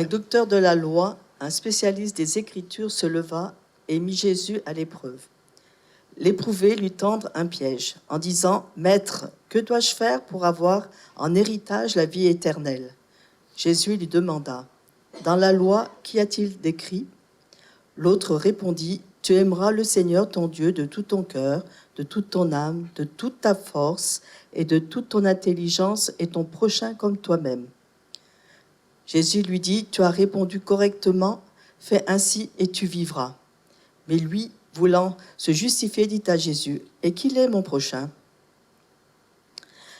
Un docteur de la loi, un spécialiste des Écritures, se leva et mit Jésus à l'épreuve. L'éprouvé lui tendre un piège en disant « Maître, que dois-je faire pour avoir en héritage la vie éternelle ?» Jésus lui demanda « Dans la loi, qu'y a-t-il d'écrit ?» L'autre répondit « Tu aimeras le Seigneur ton Dieu de tout ton cœur, de toute ton âme, de toute ta force et de toute ton intelligence et ton prochain comme toi-même. » Jésus lui dit « Tu as répondu correctement, fais ainsi et tu vivras. » Mais lui, voulant se justifier, dit à Jésus « Et qui est mon prochain ?»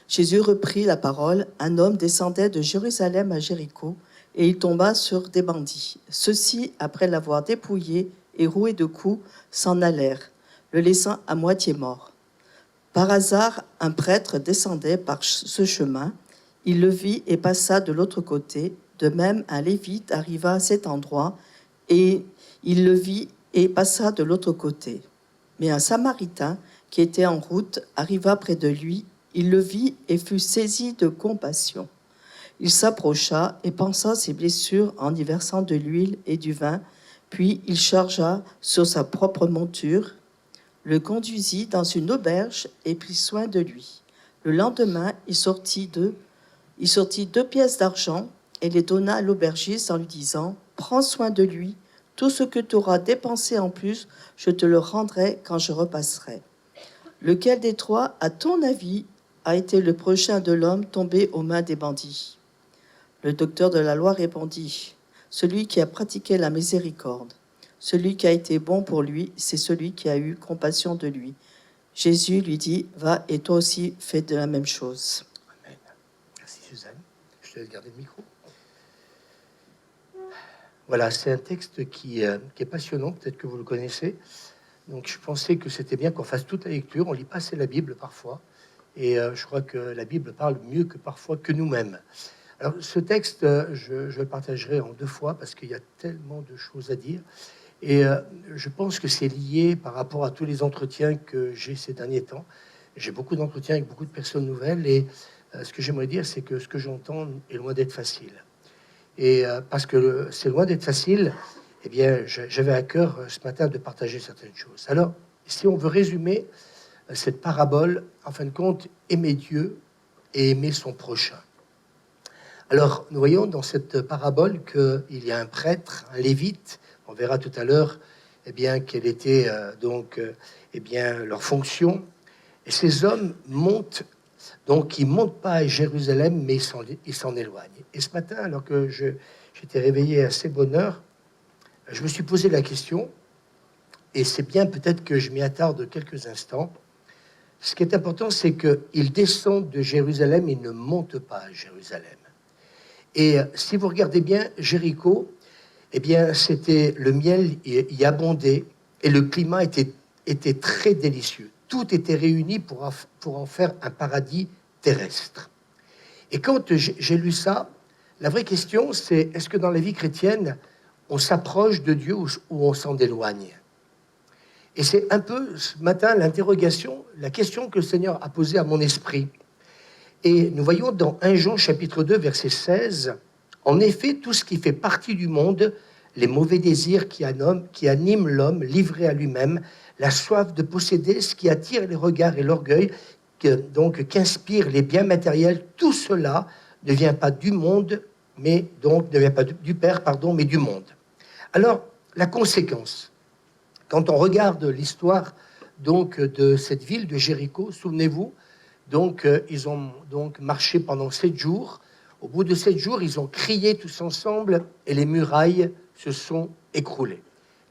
Jésus reprit la parole. Un homme descendait de Jérusalem à Jéricho et il tomba sur des bandits. Ceux-ci, après l'avoir dépouillé et roué de coups, s'en allèrent, le laissant à moitié mort. Par hasard, un prêtre descendait par ce chemin. Il le vit et passa de l'autre côté. De même, un lévite arriva à cet endroit et il le vit et passa de l'autre côté. Mais un Samaritain qui était en route arriva près de lui. Il le vit et fut saisi de compassion. Il s'approcha et pansa ses blessures en y versant de l'huile et du vin, puis il chargea sur sa propre monture, le conduisit dans une auberge et prit soin de lui. Le lendemain, il sortit 2 pièces d'argent et les donna à l'aubergiste en lui disant « Prends soin de lui, tout ce que tu auras dépensé en plus, je te le rendrai quand je repasserai. » Lequel des trois, à ton avis, a été le prochain de l'homme tombé aux mains des bandits ? Le docteur de la loi répondit « Celui qui a pratiqué la miséricorde. Celui qui a été bon pour lui, c'est celui qui a eu compassion de lui. » Jésus lui dit « Va et toi aussi fais de la même chose. » Amen. Merci Suzanne. Je te laisse garder le micro. Voilà, c'est un texte qui est passionnant, peut-être que vous le connaissez. Donc je pensais que c'était bien qu'on fasse toute la lecture. On lit pas assez la Bible parfois. Et je crois que la Bible parle mieux que parfois que nous-mêmes. Alors ce texte, je le partagerai en 2 fois parce qu'il y a tellement de choses à dire. Et je pense que c'est lié par rapport à tous les entretiens que j'ai ces derniers temps. J'ai beaucoup d'entretiens avec beaucoup de personnes nouvelles. Et ce que j'aimerais dire, c'est que ce que j'entends est loin d'être facile. Et parce que c'est loin d'être facile, eh bien, j'avais à cœur ce matin de partager certaines choses. Alors, si on veut résumer cette parabole, en fin de compte, aimer Dieu et aimer son prochain. Alors, nous voyons dans cette parabole qu'il y a un prêtre, un lévite. On verra tout à l'heure, eh bien, quelle était eh bien, leur fonction. Et ces hommes montent. Donc, ils ne montent pas à Jérusalem, mais ils s'en éloignent. Et ce matin, alors que j'étais réveillé à assez bonne heure, je me suis posé la question, et c'est bien peut-être que je m'y attarde quelques instants. Ce qui est important, c'est qu'ils descendent de Jérusalem, ils ne montent pas à Jérusalem. Et si vous regardez bien, Jéricho, eh bien, c'était le miel y abondait, et le climat était très délicieux. Tout était réuni pour en faire un paradis terrestre. Et quand j'ai lu ça, la vraie question, c'est est-ce que dans la vie chrétienne, on s'approche de Dieu ou on s'en éloigne ? Et c'est un peu ce matin l'interrogation, la question que le Seigneur a posée à mon esprit. Et nous voyons dans 1 Jean chapitre 2, verset 16, « En effet, tout ce qui fait partie du monde, les mauvais désirs qui animent l'homme livré à lui-même, la soif de posséder, ce qui attire les regards et l'orgueil, qu'inspirent les biens matériels, tout cela ne vient pas du monde, mais donc ne vient pas du Père, mais du monde. » Alors, la conséquence, quand on regarde l'histoire de cette ville de Jéricho, souvenez-vous, ils ont marché pendant 7 jours. Au bout de 7 jours, ils ont crié tous ensemble et les murailles se sont écroulées.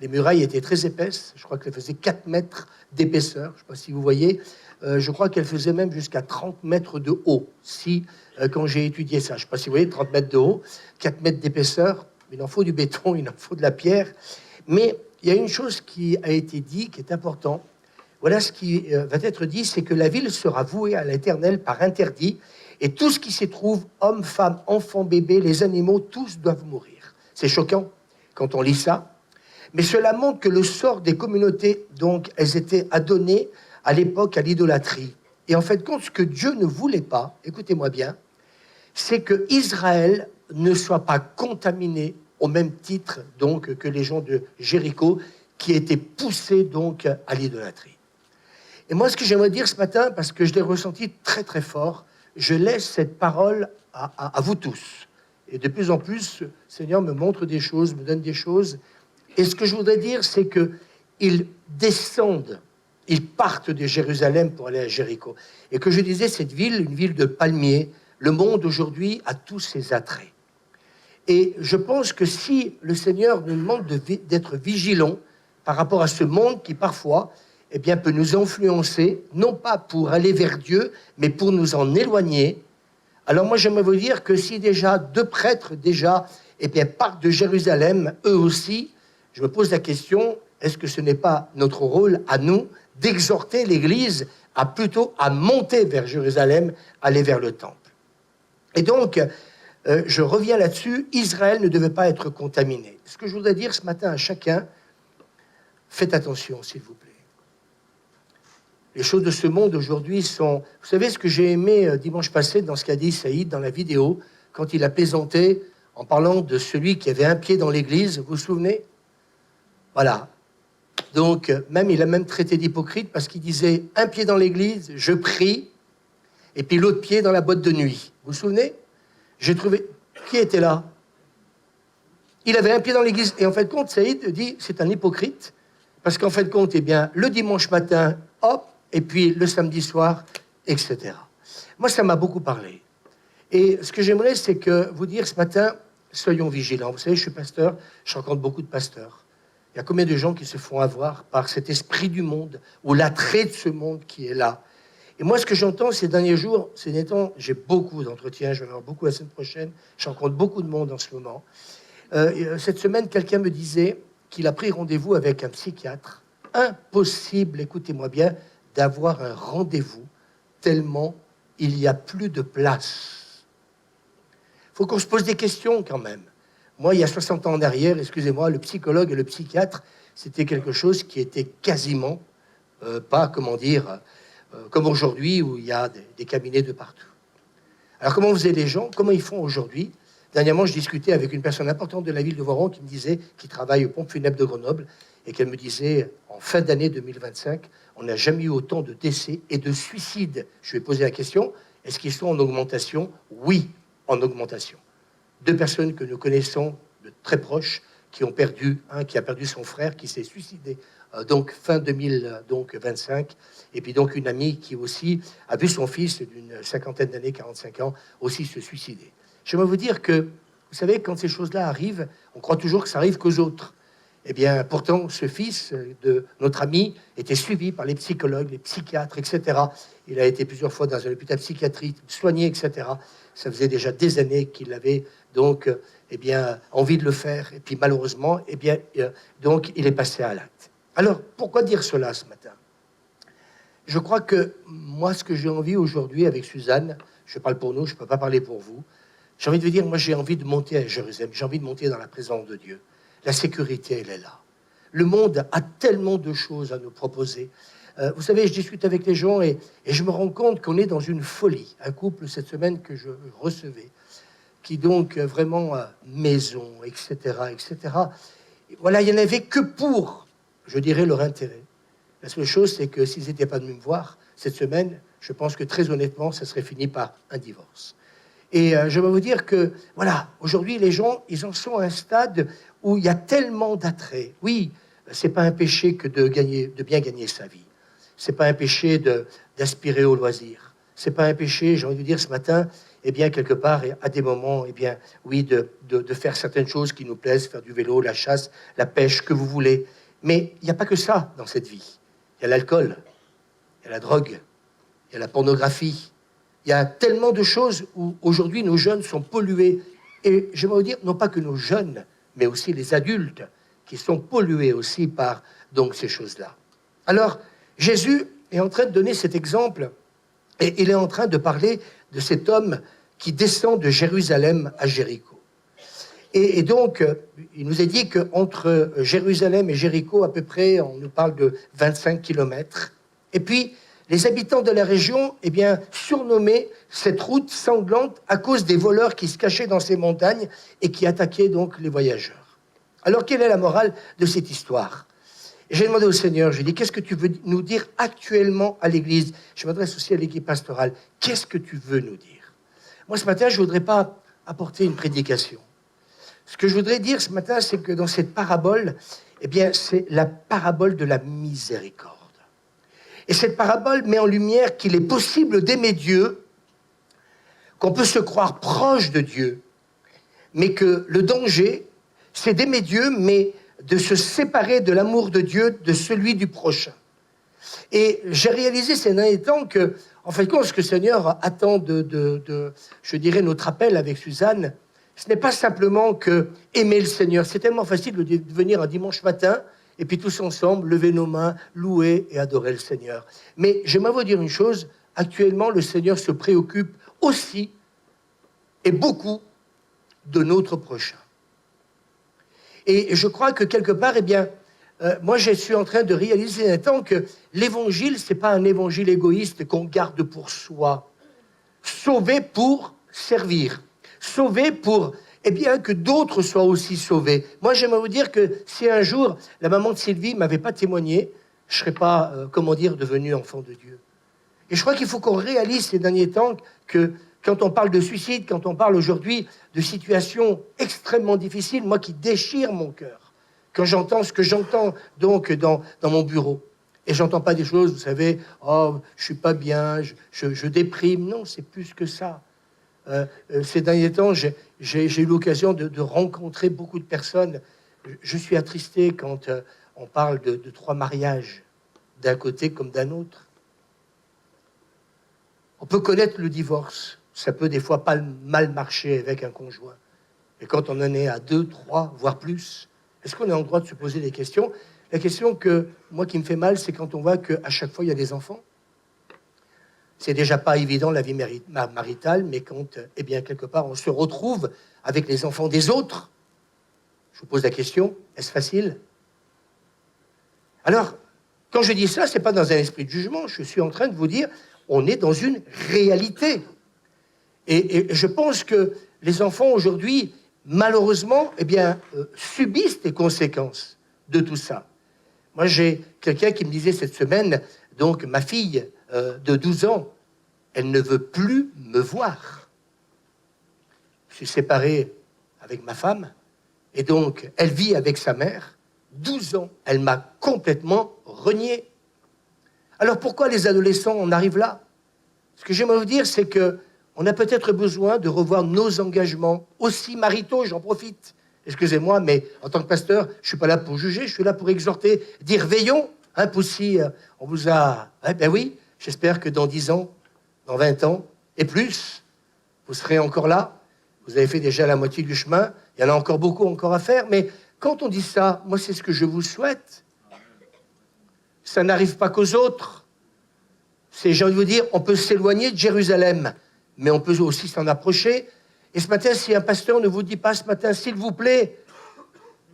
Les murailles étaient très épaisses. Je crois qu'elles faisaient 4 mètres d'épaisseur. Je ne sais pas si vous voyez. Je crois qu'elles faisaient même jusqu'à 30 mètres de haut. Quand j'ai étudié ça, je ne sais pas si vous voyez, 30 mètres de haut, 4 mètres d'épaisseur. Il en faut du béton, il en faut de la pierre. Mais il y a une chose qui a été dit, qui est important. Voilà ce qui va être dit, c'est que la ville sera vouée à l'Éternel par interdit, et tout ce qui s'y trouve, hommes, femmes, enfants, bébés, les animaux, tous doivent mourir. C'est choquant quand on lit ça, mais cela montre que le sort des communautés, elles étaient adonnées à l'époque à l'idolâtrie. Et en fait, compte, ce que Dieu ne voulait pas, écoutez-moi bien, c'est que Israël ne soient pas contaminés au même titre donc que les gens de Jéricho qui étaient poussés donc à l'idolâtrie. Et moi, ce que j'aimerais dire ce matin, parce que je l'ai ressenti très très fort, je laisse cette parole à vous tous. Et de plus en plus, le Seigneur me montre des choses, me donne des choses. Et ce que je voudrais dire, c'est qu'ils descendent, ils partent de Jérusalem pour aller à Jéricho. Et que je disais, cette ville, une ville de palmiers, le monde aujourd'hui a tous ses attraits. Et je pense que si le Seigneur nous demande d'être vigilants par rapport à ce monde qui parfois eh bien, peut nous influencer, non pas pour aller vers Dieu, mais pour nous en éloigner. Alors moi, j'aimerais vous dire que si déjà deux prêtres eh bien, partent de Jérusalem, eux aussi, je me pose la question, est-ce que ce n'est pas notre rôle à nous d'exhorter l'Église plutôt à monter vers Jérusalem, aller vers le temple. Et donc, je reviens là-dessus, Israël ne devait pas être contaminé. Ce que je voudrais dire ce matin à chacun, faites attention, s'il vous plaît. Les choses de ce monde aujourd'hui sont... Vous savez ce que j'ai aimé dimanche passé dans ce qu'a dit Saïd dans la vidéo, quand il a plaisanté en parlant de celui qui avait un pied dans l'église, vous vous souvenez? Voilà. Donc, il a même traité d'hypocrite parce qu'il disait un pied dans l'église, je prie, et puis l'autre pied dans la boîte de nuit. Vous vous souvenez? J'ai trouvé... Qui était là? Il avait un pied dans l'église. Et en fait, compte, Saïd dit c'est un hypocrite. Parce qu'en fait, compte, eh bien, le dimanche matin, hop, et puis le samedi soir, etc. Moi, ça m'a beaucoup parlé. Et ce que j'aimerais, c'est que vous dire ce matin, soyons vigilants. Vous savez, je suis pasteur, je rencontre beaucoup de pasteurs. Il y a combien de gens qui se font avoir par cet esprit du monde, ou l'attrait de ce monde qui est là. Et moi, ce que j'entends ces derniers jours, ces derniers temps, j'ai beaucoup d'entretiens, je vais en avoir beaucoup la semaine prochaine, je rencontre beaucoup de monde en ce moment. Cette semaine, quelqu'un me disait qu'il a pris rendez-vous avec un psychiatre. Impossible, écoutez-moi bien, d'avoir un rendez-vous tellement il n'y a plus de place. Il faut qu'on se pose des questions quand même. Moi, il y a 60 ans en arrière, excusez-moi, le psychologue et le psychiatre, c'était quelque chose qui était quasiment pas, comme aujourd'hui où il y a des cabinets de partout. Alors comment faisaient les gens? Comment ils font aujourd'hui? Dernièrement, je discutais avec une personne importante de la ville de Voiron qui me disait, qui travaille aux pompes funèbres de Grenoble, et qu'elle me disait, en fin d'année 2025, on n'a jamais eu autant de décès et de suicides. Je lui ai posé la question, est-ce qu'ils sont en augmentation? Oui, en augmentation. 2 personnes que nous connaissons de très proches, qui ont perdu, un qui a perdu son frère, qui s'est suicidé, donc fin 2025, et puis donc une amie qui aussi a vu son fils d'une cinquantaine d'années, 45 ans, aussi se suicider. Je vais vous dire que, vous savez, quand ces choses-là arrivent, on croit toujours que ça arrive qu'aux autres. Eh bien, pourtant, ce fils de notre ami était suivi par les psychologues, les psychiatres, etc. Il a été plusieurs fois dans un hôpital psychiatrique, soigné, etc. Ça faisait déjà des années qu'il avait donc, envie de le faire. Et puis, malheureusement, donc, il est passé à l'acte. Alors, pourquoi dire cela ce matin? Je crois que moi, ce que j'ai envie aujourd'hui avec Suzanne, je parle pour nous, je ne peux pas parler pour vous. J'ai envie de vous dire, moi, j'ai envie de monter à Jérusalem. J'ai envie de monter dans la présence de Dieu. La sécurité, elle est là. Le monde a tellement de choses à nous proposer. Vous savez, je discute avec les gens et je me rends compte qu'on est dans une folie. Un couple, cette semaine, que je recevais, qui donc, vraiment, maison, etc., etc. Et voilà, il n'y en avait que pour, je dirais, leur intérêt. La seule chose, c'est que s'ils n'étaient pas venus me voir cette semaine, je pense que très honnêtement, ça serait fini par un divorce. Et je vais vous dire que, voilà, aujourd'hui, les gens, ils en sont à un stade où il y a tellement d'attraits. Oui, c'est pas un péché que de bien gagner sa vie. C'est pas un péché d'aspirer au loisir. C'est pas un péché, j'ai envie de dire ce matin, quelque part, à des moments, oui, de faire certaines choses qui nous plaisent, faire du vélo, la chasse, la pêche, que vous voulez. Mais il n'y a pas que ça dans cette vie. Il y a l'alcool, il y a la drogue, il y a la pornographie. Il y a tellement de choses où aujourd'hui nos jeunes sont pollués. Et j'aimerais vous dire, non pas que nos jeunes, mais aussi les adultes qui sont pollués aussi par donc ces choses-là. Alors, Jésus est en train de donner cet exemple et il est en train de parler de cet homme qui descend de Jérusalem à Jéricho. Et donc, il nous est dit qu'entre Jérusalem et Jéricho, à peu près, on nous parle de 25 kilomètres. Et puis, les habitants de la région surnommaient cette route sanglante à cause des voleurs qui se cachaient dans ces montagnes et qui attaquaient donc les voyageurs. Alors, quelle est la morale de cette histoire? J'ai demandé au Seigneur, j'ai dit, qu'est-ce que tu veux nous dire actuellement à l'Église? Je m'adresse aussi à l'équipe pastorale. Qu'est-ce que tu veux nous dire? Moi, ce matin, je ne voudrais pas apporter une prédication. Ce que je voudrais dire ce matin, c'est que dans cette parabole, c'est la parabole de la miséricorde. Et cette parabole met en lumière qu'il est possible d'aimer Dieu, qu'on peut se croire proche de Dieu, mais que le danger, c'est d'aimer Dieu, mais de se séparer de l'amour de Dieu, de celui du prochain. Et j'ai réalisé ces derniers temps que, en fin de compte, ce que le Seigneur attend je dirais, notre appel avec Suzanne, ce n'est pas simplement que aimer le Seigneur. C'est tellement facile de venir un dimanche matin et puis tous ensemble, lever nos mains, louer et adorer le Seigneur. Mais j'aimerais vous dire une chose, actuellement, le Seigneur se préoccupe aussi et beaucoup de notre prochain. Et je crois que quelque part, moi je suis en train de réaliser un temps que l'évangile, ce n'est pas un évangile égoïste qu'on garde pour soi. Sauvé pour servir. Sauvé pour que d'autres soient aussi sauvés. Moi, j'aimerais vous dire que si un jour, la maman de Sylvie ne m'avait pas témoigné, je ne serais pas, devenu enfant de Dieu. Et je crois qu'il faut qu'on réalise ces derniers temps que quand on parle de suicide, quand on parle aujourd'hui de situations extrêmement difficiles, moi qui déchire mon cœur, quand j'entends ce que j'entends donc dans mon bureau, et j'entends pas des choses, vous savez, oh, je suis pas bien, je déprime. Non, c'est plus que ça. Ces derniers temps, j'ai eu l'occasion de rencontrer beaucoup de personnes. Je suis attristé quand on parle de 3 mariages, d'un côté comme d'un autre. On peut connaître le divorce. Ça peut des fois pas mal marcher avec un conjoint. Et quand on en est à 2, 3, voire plus, est-ce qu'on a le droit de se poser des questions? La question qui me fait mal, c'est quand on voit qu'à chaque fois, il y a des enfants. C'est déjà pas évident la vie maritale, mais quand, quelque part, on se retrouve avec les enfants des autres, je vous pose la question, est-ce facile? Alors, quand je dis ça, c'est pas dans un esprit de jugement, je suis en train de vous dire, on est dans une réalité. Et je pense que les enfants aujourd'hui, malheureusement, subissent les conséquences de tout ça. Moi, j'ai quelqu'un qui me disait cette semaine, donc ma fille de 12 ans, elle ne veut plus me voir. Je suis séparé avec ma femme, et donc elle vit avec sa mère. 12 ans, elle m'a complètement renié. Alors pourquoi les adolescents en arrivent là? Ce que j'aimerais vous dire, c'est que on a peut-être besoin de revoir nos engagements, aussi maritaux, j'en profite. Excusez-moi, mais en tant que pasteur, je ne suis pas là pour juger, je suis là pour exhorter, dire veillons. Si on vous a... oui, j'espère que dans 10 ans, dans 20 ans, et plus, vous serez encore là. Vous avez fait déjà la moitié du chemin. Il y en a encore beaucoup encore à faire. Mais quand on dit ça, moi, c'est ce que je vous souhaite. Ça n'arrive pas qu'aux autres. J'ai envie de vous dire, on peut s'éloigner de Jérusalem, mais on peut aussi s'en approcher. Et ce matin, si un pasteur ne vous dit pas ce matin, s'il vous plaît,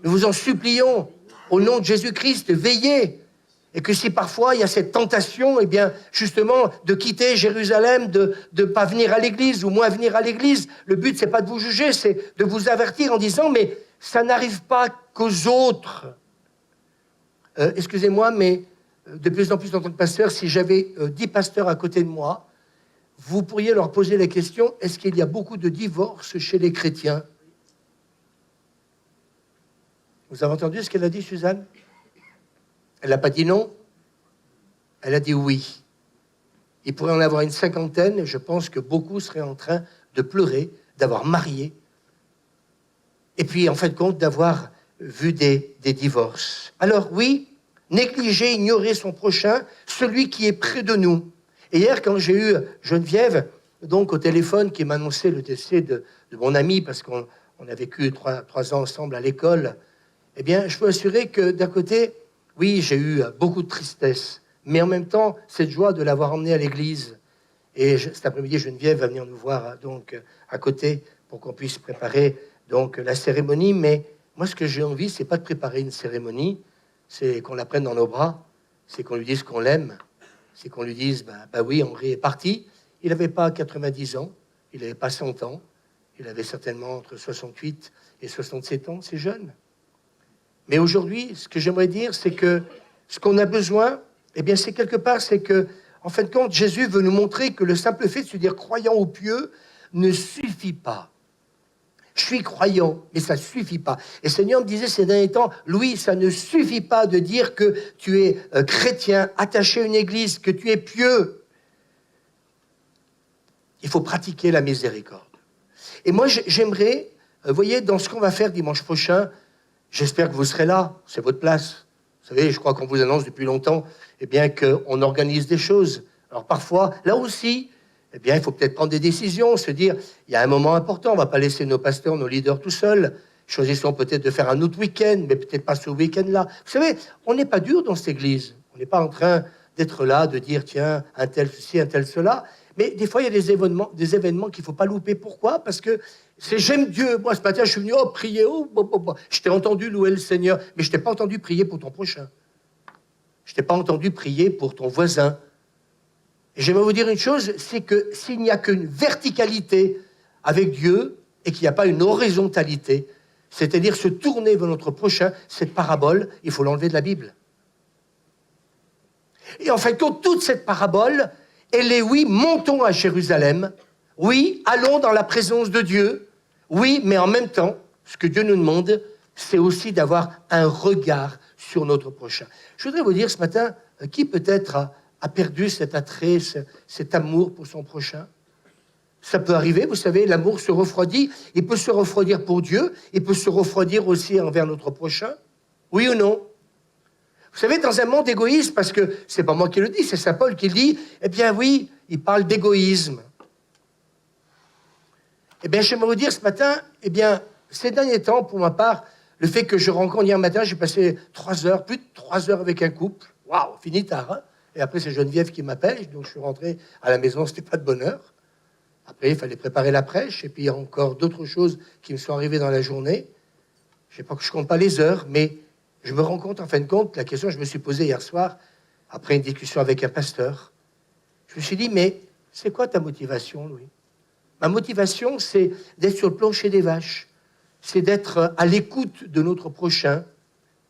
nous vous en supplions, au nom de Jésus-Christ, veillez. Et que si parfois il y a cette tentation, justement, de quitter Jérusalem, de ne pas venir à l'église, ou moins venir à l'église, le but, c'est pas de vous juger, c'est de vous avertir en disant, mais ça n'arrive pas qu'aux autres. Excusez-moi, mais de plus en plus en tant que pasteur, si j'avais 10 pasteurs à côté de moi, vous pourriez leur poser la question, est-ce qu'il y a beaucoup de divorces chez les chrétiens? Vous avez entendu ce qu'elle a dit, Suzanne? Elle n'a pas dit non, elle a dit oui. Il pourrait en avoir une 50aine, et je pense que beaucoup seraient en train de pleurer, d'avoir marié, et puis en fin de compte d'avoir vu des divorces. Alors oui, négliger, ignorer son prochain, celui qui est près de nous. Et hier, quand j'ai eu Geneviève, donc au téléphone, qui m'annonçait le décès de mon ami, parce qu'on a vécu 3 ans ensemble à l'école, je peux assurer que d'un côté, oui, j'ai eu beaucoup de tristesse, mais en même temps, cette joie de l'avoir emmené à l'église. Et cet après-midi, Geneviève va venir nous voir donc à côté pour qu'on puisse préparer donc la cérémonie. Mais moi, ce que j'ai envie, c'est pas de préparer une cérémonie, c'est qu'on la prenne dans nos bras, c'est qu'on lui dise qu'on l'aime, c'est qu'on lui dise, bah oui, Henri est parti. Il n'avait pas 90 ans, il n'avait pas 100 ans, il avait certainement entre 68 et 67 ans, c'est jeune. Mais aujourd'hui, ce que j'aimerais dire, c'est que ce qu'on a besoin, eh bien, c'est quelque part, c'est que, en fin de compte, Jésus veut nous montrer que le simple fait de se dire croyant ou pieux ne suffit pas. Je suis croyant, mais ça ne suffit pas. Et le Seigneur me disait ces derniers temps, Louis, ça ne suffit pas de dire que tu es chrétien, attaché à une église, que tu es pieux. Il faut pratiquer la miséricorde. Et moi, j'aimerais, vous voyez, dans ce qu'on va faire dimanche prochain, j'espère que vous serez là, c'est votre place. Vous savez, je crois qu'on vous annonce depuis longtemps, eh bien, qu'on organise des choses. Alors parfois, là aussi, eh bien, il faut peut-être prendre des décisions, se dire, il y a un moment important, on ne va pas laisser nos pasteurs, nos leaders tout seuls. Choisissons peut-être de faire un autre week-end, mais peut-être pas ce week-end-là. Vous savez, on n'est pas dur dans cette église. On n'est pas en train d'être là, de dire, tiens, un tel ceci, un tel cela. Mais des fois, il y a des événements qu'il ne faut pas louper. Pourquoi ? Parce que c'est j'aime Dieu. Moi, ce matin, je suis venu, prier, Je t'ai entendu louer le Seigneur, mais je t'ai pas entendu prier pour ton prochain. Je t'ai pas entendu prier pour ton voisin. Et j'aimerais vous dire une chose, c'est que s'il n'y a qu'une verticalité avec Dieu et qu'il n'y a pas une horizontalité, c'est-à-dire se tourner vers notre prochain, cette parabole, il faut l'enlever de la Bible. Et en fait, toute cette parabole, elle est, oui, montons à Jérusalem, oui, allons dans la présence de Dieu, oui, mais en même temps, ce que Dieu nous demande, c'est aussi d'avoir un regard sur notre prochain. Je voudrais vous dire ce matin, qui peut-être a perdu cet attrait, cet amour pour son prochain ? Ça peut arriver, vous savez, l'amour se refroidit, il peut se refroidir pour Dieu, il peut se refroidir aussi envers notre prochain, oui ou non ? Vous savez, dans un monde égoïste, parce que c'est pas moi qui le dis, c'est Saint Paul qui le dit, eh bien oui, il parle d'égoïsme. Eh bien, j'aimerais vous dire ce matin, eh bien, ces derniers temps, pour ma part, le fait que je rencontre hier matin, j'ai passé 3 heures, plus de 3 heures avec un couple. Waouh, fini tard, hein. Et après, c'est Geneviève qui m'appelle, donc je suis rentré à la maison, c'était pas de bonne heure. Après, il fallait préparer la prêche, et puis il y a encore d'autres choses qui me sont arrivées dans la journée. Je ne compte pas les heures, mais je me rends compte, en fin de compte, la question que je me suis posée hier soir, après une discussion avec un pasteur, je me suis dit, mais c'est quoi ta motivation, Louis ? Ma motivation, c'est d'être sur le plancher des vaches, c'est d'être à l'écoute de notre prochain.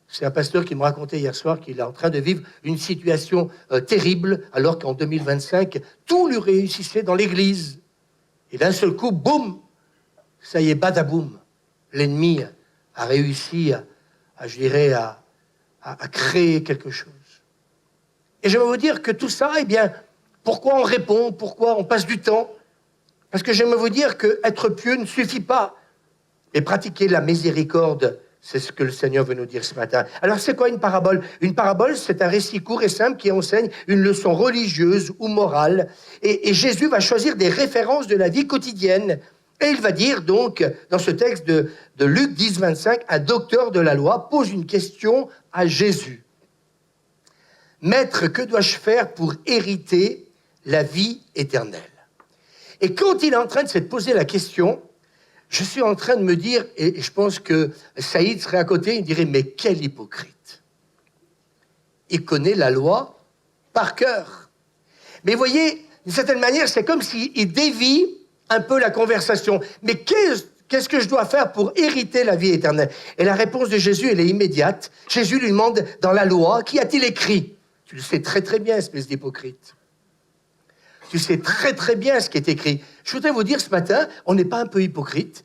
C'est un pasteur qui me racontait hier soir qu'il est en train de vivre une situation terrible, alors qu'en 2025, tout lui réussissait dans l'église. Et d'un seul coup, boum, ça y est, badaboum. L'ennemi a réussi à créer quelque chose. Et je vais vous dire que tout ça, eh bien, pourquoi on répond, pourquoi on passe du temps ? Parce que j'aimerais vous dire qu'être pieux ne suffit pas. Et pratiquer la miséricorde, c'est ce que le Seigneur veut nous dire ce matin. Alors, c'est quoi une parabole ? Une parabole, c'est un récit court et simple qui enseigne une leçon religieuse ou morale. Et Jésus va choisir des références de la vie quotidienne. Et il va dire donc, dans ce texte de Luc 10, 25, un docteur de la loi pose une question à Jésus. « Maître, que dois-je faire pour hériter la vie éternelle ?» Et quand il est en train de se poser la question, je suis en train de me dire, et je pense que Saïd serait à côté, il dirait, mais quel hypocrite. Il connaît la loi par cœur. Mais vous voyez, d'une certaine manière, c'est comme s'il dévie un peu la conversation. Mais qu'est-ce que je dois faire pour hériter la vie éternelle ? Et la réponse de Jésus, elle est immédiate. Jésus lui demande, dans la loi, qu'y a-t-il écrit ? Tu le sais très très bien, espèce d'hypocrite. Tu sais très très bien ce qui est écrit. Je voudrais vous dire ce matin, on n'est pas un peu hypocrite ?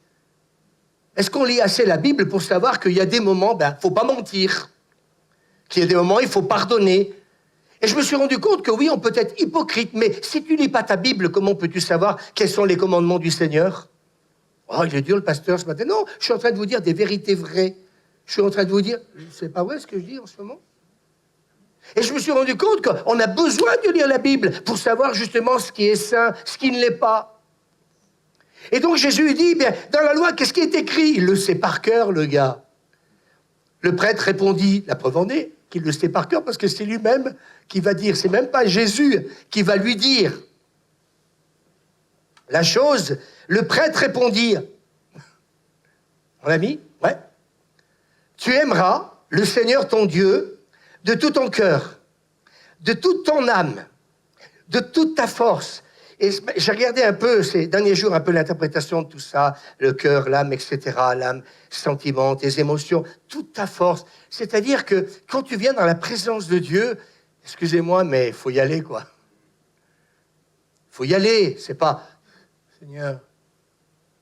Est-ce qu'on lit assez la Bible pour savoir qu'il y a des moments, il ne faut pas mentir, qu'il y a des moments, il faut pardonner. Et je me suis rendu compte que oui, on peut être hypocrite, mais si tu ne lis pas ta Bible, comment peux-tu savoir quels sont les commandements du Seigneur ? Oh, il est dur le pasteur ce matin. Non, je suis en train de vous dire des vérités vraies. Je suis en train de vous dire, c'est pas vrai ce que je dis en ce moment ? Et je me suis rendu compte qu'on a besoin de lire la Bible pour savoir justement ce qui est saint, ce qui ne l'est pas. Et donc Jésus dit, bien, dans la loi, qu'est-ce qui est écrit ? Il le sait par cœur, le gars. Le prêtre répondit, la preuve en est, qu'il le sait par cœur parce que c'est lui-même qui va dire, c'est même pas Jésus qui va lui dire la chose. Le prêtre répondit, mon ami, ouais, tu aimeras le Seigneur ton Dieu de tout ton cœur, de toute ton âme, de toute ta force. Et j'ai regardé un peu ces derniers jours, un peu l'interprétation de tout ça, le cœur, l'âme, etc., l'âme, sentiments, tes émotions, toute ta force. C'est-à-dire que quand tu viens dans la présence de Dieu, excusez-moi, mais il faut y aller, quoi. Il faut y aller. C'est pas, Seigneur,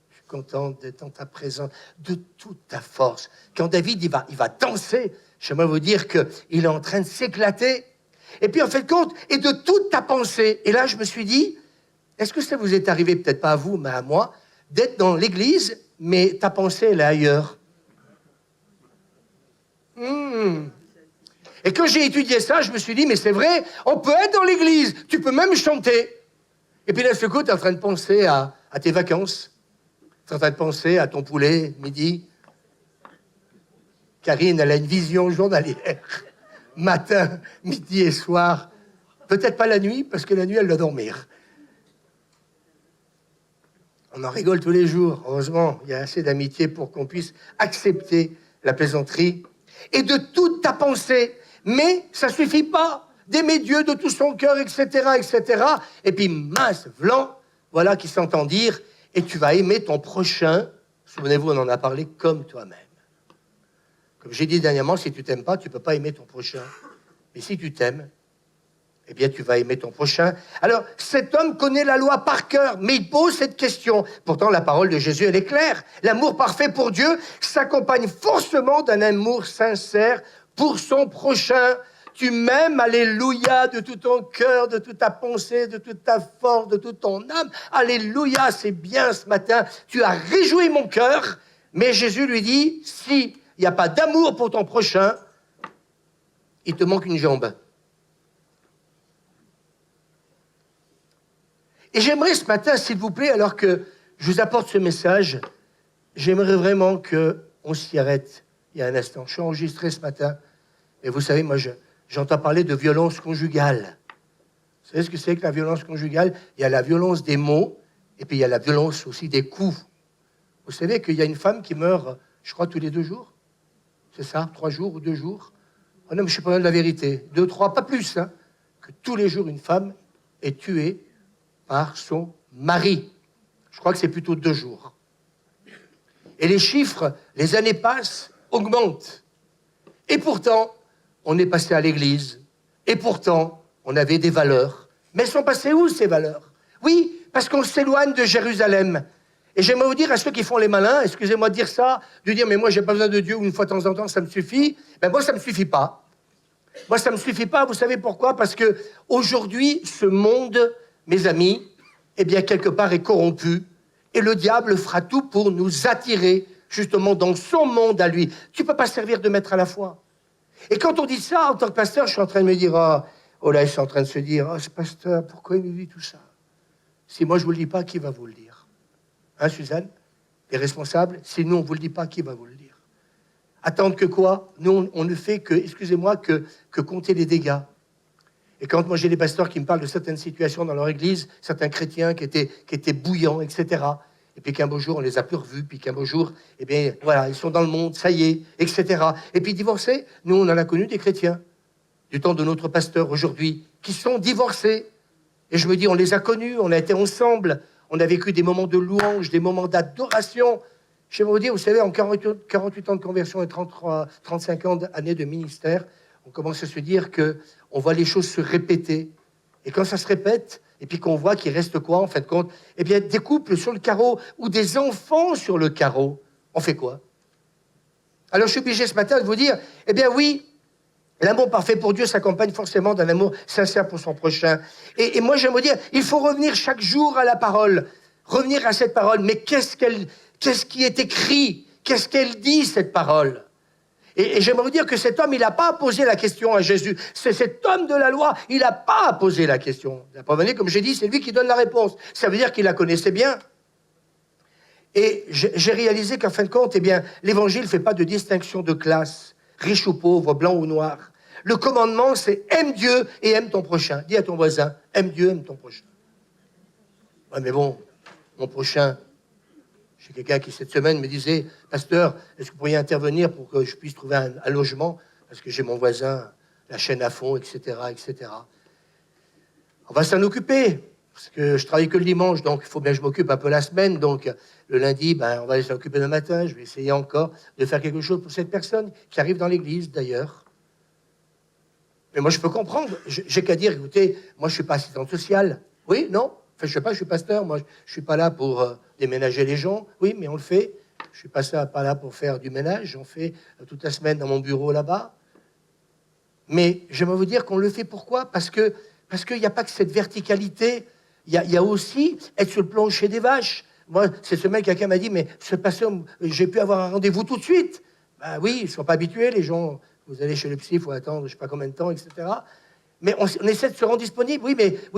je suis content d'être dans ta présence, de toute ta force. Quand David, il va danser, j'aimerais vous dire qu'il est en train de s'éclater. Et puis, en fait, compte, et de toute ta pensée. Et là, je me suis dit, est-ce que ça vous est arrivé, peut-être pas à vous, mais à moi, d'être dans l'église, mais ta pensée, elle est ailleurs? Et quand j'ai étudié ça, je me suis dit, mais c'est vrai, on peut être dans l'église, tu peux même chanter. Et puis là, ce coup, tu es en train de penser à tes vacances. Tu es en train de penser à ton poulet, midi. Karine, elle a une vision journalière. Matin, midi et soir. Peut-être pas la nuit, parce que la nuit, elle doit dormir. On en rigole tous les jours. Heureusement, il y a assez d'amitié pour qu'on puisse accepter la plaisanterie. Et de toute ta pensée. Mais ça ne suffit pas d'aimer Dieu de tout son cœur, etc., etc. Et puis, mince, vlan, voilà qui s'entend dire, et tu vas aimer ton prochain, souvenez-vous, on en a parlé, comme toi-même. Comme j'ai dit dernièrement, si tu t'aimes pas, tu ne peux pas aimer ton prochain. Mais si tu t'aimes, eh bien, tu vas aimer ton prochain. Alors, cet homme connaît la loi par cœur, mais il pose cette question. Pourtant, la parole de Jésus, elle est claire. L'amour parfait pour Dieu s'accompagne forcément d'un amour sincère pour son prochain. Tu m'aimes, alléluia, de tout ton cœur, de toute ta pensée, de toute ta force, de toute ton âme. Alléluia, c'est bien ce matin. Tu as réjoui mon cœur. Mais Jésus lui dit, s'il n'y a pas d'amour pour ton prochain, il te manque une jambe. Et j'aimerais ce matin, s'il vous plaît, alors que je vous apporte ce message, j'aimerais vraiment qu'on s'y arrête il y a un instant. Je suis enregistré ce matin, et vous savez, moi, j'entends parler de violence conjugale. Vous savez ce que c'est que la violence conjugale? Il y a la violence des mots, et puis il y a la violence aussi des coups. Vous savez qu'il y a une femme qui meurt, je crois, tous les 2 jours. C'est ça, 3 jours ou 2 jours? Oh non, mais je suis pas loin de la vérité. 2, 3, pas plus, hein. Que tous les jours, une femme est tuée par son mari. Je crois que c'est plutôt 2 jours. Et les chiffres, les années passent, augmentent. Et pourtant, on est passé à l'église. Et pourtant, on avait des valeurs. Mais elles sont passées où, ces valeurs? Oui, parce qu'on s'éloigne de Jérusalem. Et j'aimerais vous dire à ceux qui font les malins, excusez-moi de dire ça, de dire, mais moi, j'ai pas besoin de Dieu, une fois de temps en temps, ça me suffit. Ben moi, ça me suffit pas. Moi, ça me suffit pas. Vous savez pourquoi? Parce que aujourd'hui, ce monde, mes amis, eh bien, quelque part, est corrompu. Et le diable fera tout pour nous attirer, justement, dans son monde à lui. Tu ne peux pas servir de maître à la fois. Et quand on dit ça, en tant que pasteur, je suis en train de me dire, oh là, je suis en train de se dire, ce pasteur, pourquoi il nous dit tout ça? Si moi, je ne vous le dis pas, qui va vous le dire? Hein, Suzanne? Les responsables? Si nous, on ne vous le dit pas, qui va vous le dire? Attendre que quoi? Nous, on ne fait que, excusez-moi, que compter les dégâts. Et quand moi j'ai des pasteurs qui me parlent de certaines situations dans leur église, certains chrétiens qui étaient bouillants, etc. Et puis qu'un beau jour, on les a plus revus, puis qu'un beau jour, eh bien, voilà, ils sont dans le monde, ça y est, etc. Et puis divorcés, nous, on en a connu des chrétiens, du temps de notre pasteur aujourd'hui, qui sont divorcés. Et je me dis, on les a connus, on a été ensemble, on a vécu des moments de louange, des moments d'adoration. Je vais vous dire, vous savez, en 48 ans de conversion et 35 ans d'années de ministère, on commence à se dire qu'on voit les choses se répéter. Et quand ça se répète, et puis qu'on voit qu'il reste quoi, en fin de compte? Eh bien, des couples sur le carreau ou des enfants sur le carreau, on fait quoi? Alors, je suis obligé ce matin de vous dire, eh bien oui, l'amour parfait pour Dieu s'accompagne forcément d'un amour sincère pour son prochain. Et moi, j'aime vous dire, il faut revenir chaque jour à la parole, revenir à cette parole. Mais qu'est-ce qui est écrit? Qu'est-ce qu'elle dit, cette parole? Et j'aimerais vous dire que cet homme, il n'a pas à poser la question à Jésus. C'est cet homme de la loi, il n'a pas à poser la question. La preuve en est, comme j'ai dit, c'est lui qui donne la réponse. Ça veut dire qu'il la connaissait bien. Et j'ai réalisé qu'en fin de compte, eh bien, l'évangile ne fait pas de distinction de classe, riche ou pauvre, blanc ou noir. Le commandement, c'est aime Dieu et aime ton prochain. Dis à ton voisin, aime Dieu, aime ton prochain. Ouais, mais bon, mon prochain... J'ai quelqu'un qui, cette semaine, me disait, « Pasteur, est-ce que vous pourriez intervenir pour que je puisse trouver un logement? Parce que j'ai mon voisin, la chaîne à fond, etc., etc. » On va s'en occuper, parce que je travaille que le dimanche, donc il faut bien que je m'occupe un peu la semaine. Donc le lundi, on va s'en occuper le matin. Je vais essayer encore de faire quelque chose pour cette personne qui arrive dans l'église, d'ailleurs. Mais moi, je peux comprendre. J'ai qu'à dire, écoutez, moi, je ne suis pas assistante sociale. Oui, non. Enfin, je ne sais pas, je suis pasteur. Moi, je ne suis pas là pour déménager les gens. Oui, mais on le fait. Je ne suis pas là pour faire du ménage. J'en fais toute la semaine dans mon bureau là-bas. Mais j'aimerais vous dire qu'on le fait pourquoi ? Parce qu'il n'y a pas que cette verticalité. Il y a aussi être sur le plancher des vaches. Moi, cette semaine, quelqu'un m'a dit, mais ce pasteur, j'ai pu avoir un rendez-vous tout de suite. Ben oui, ils ne sont pas habitués, les gens. Vous allez chez le psy, il faut attendre je ne sais pas combien de temps, etc. Mais on essaie de se rendre disponible. Oui,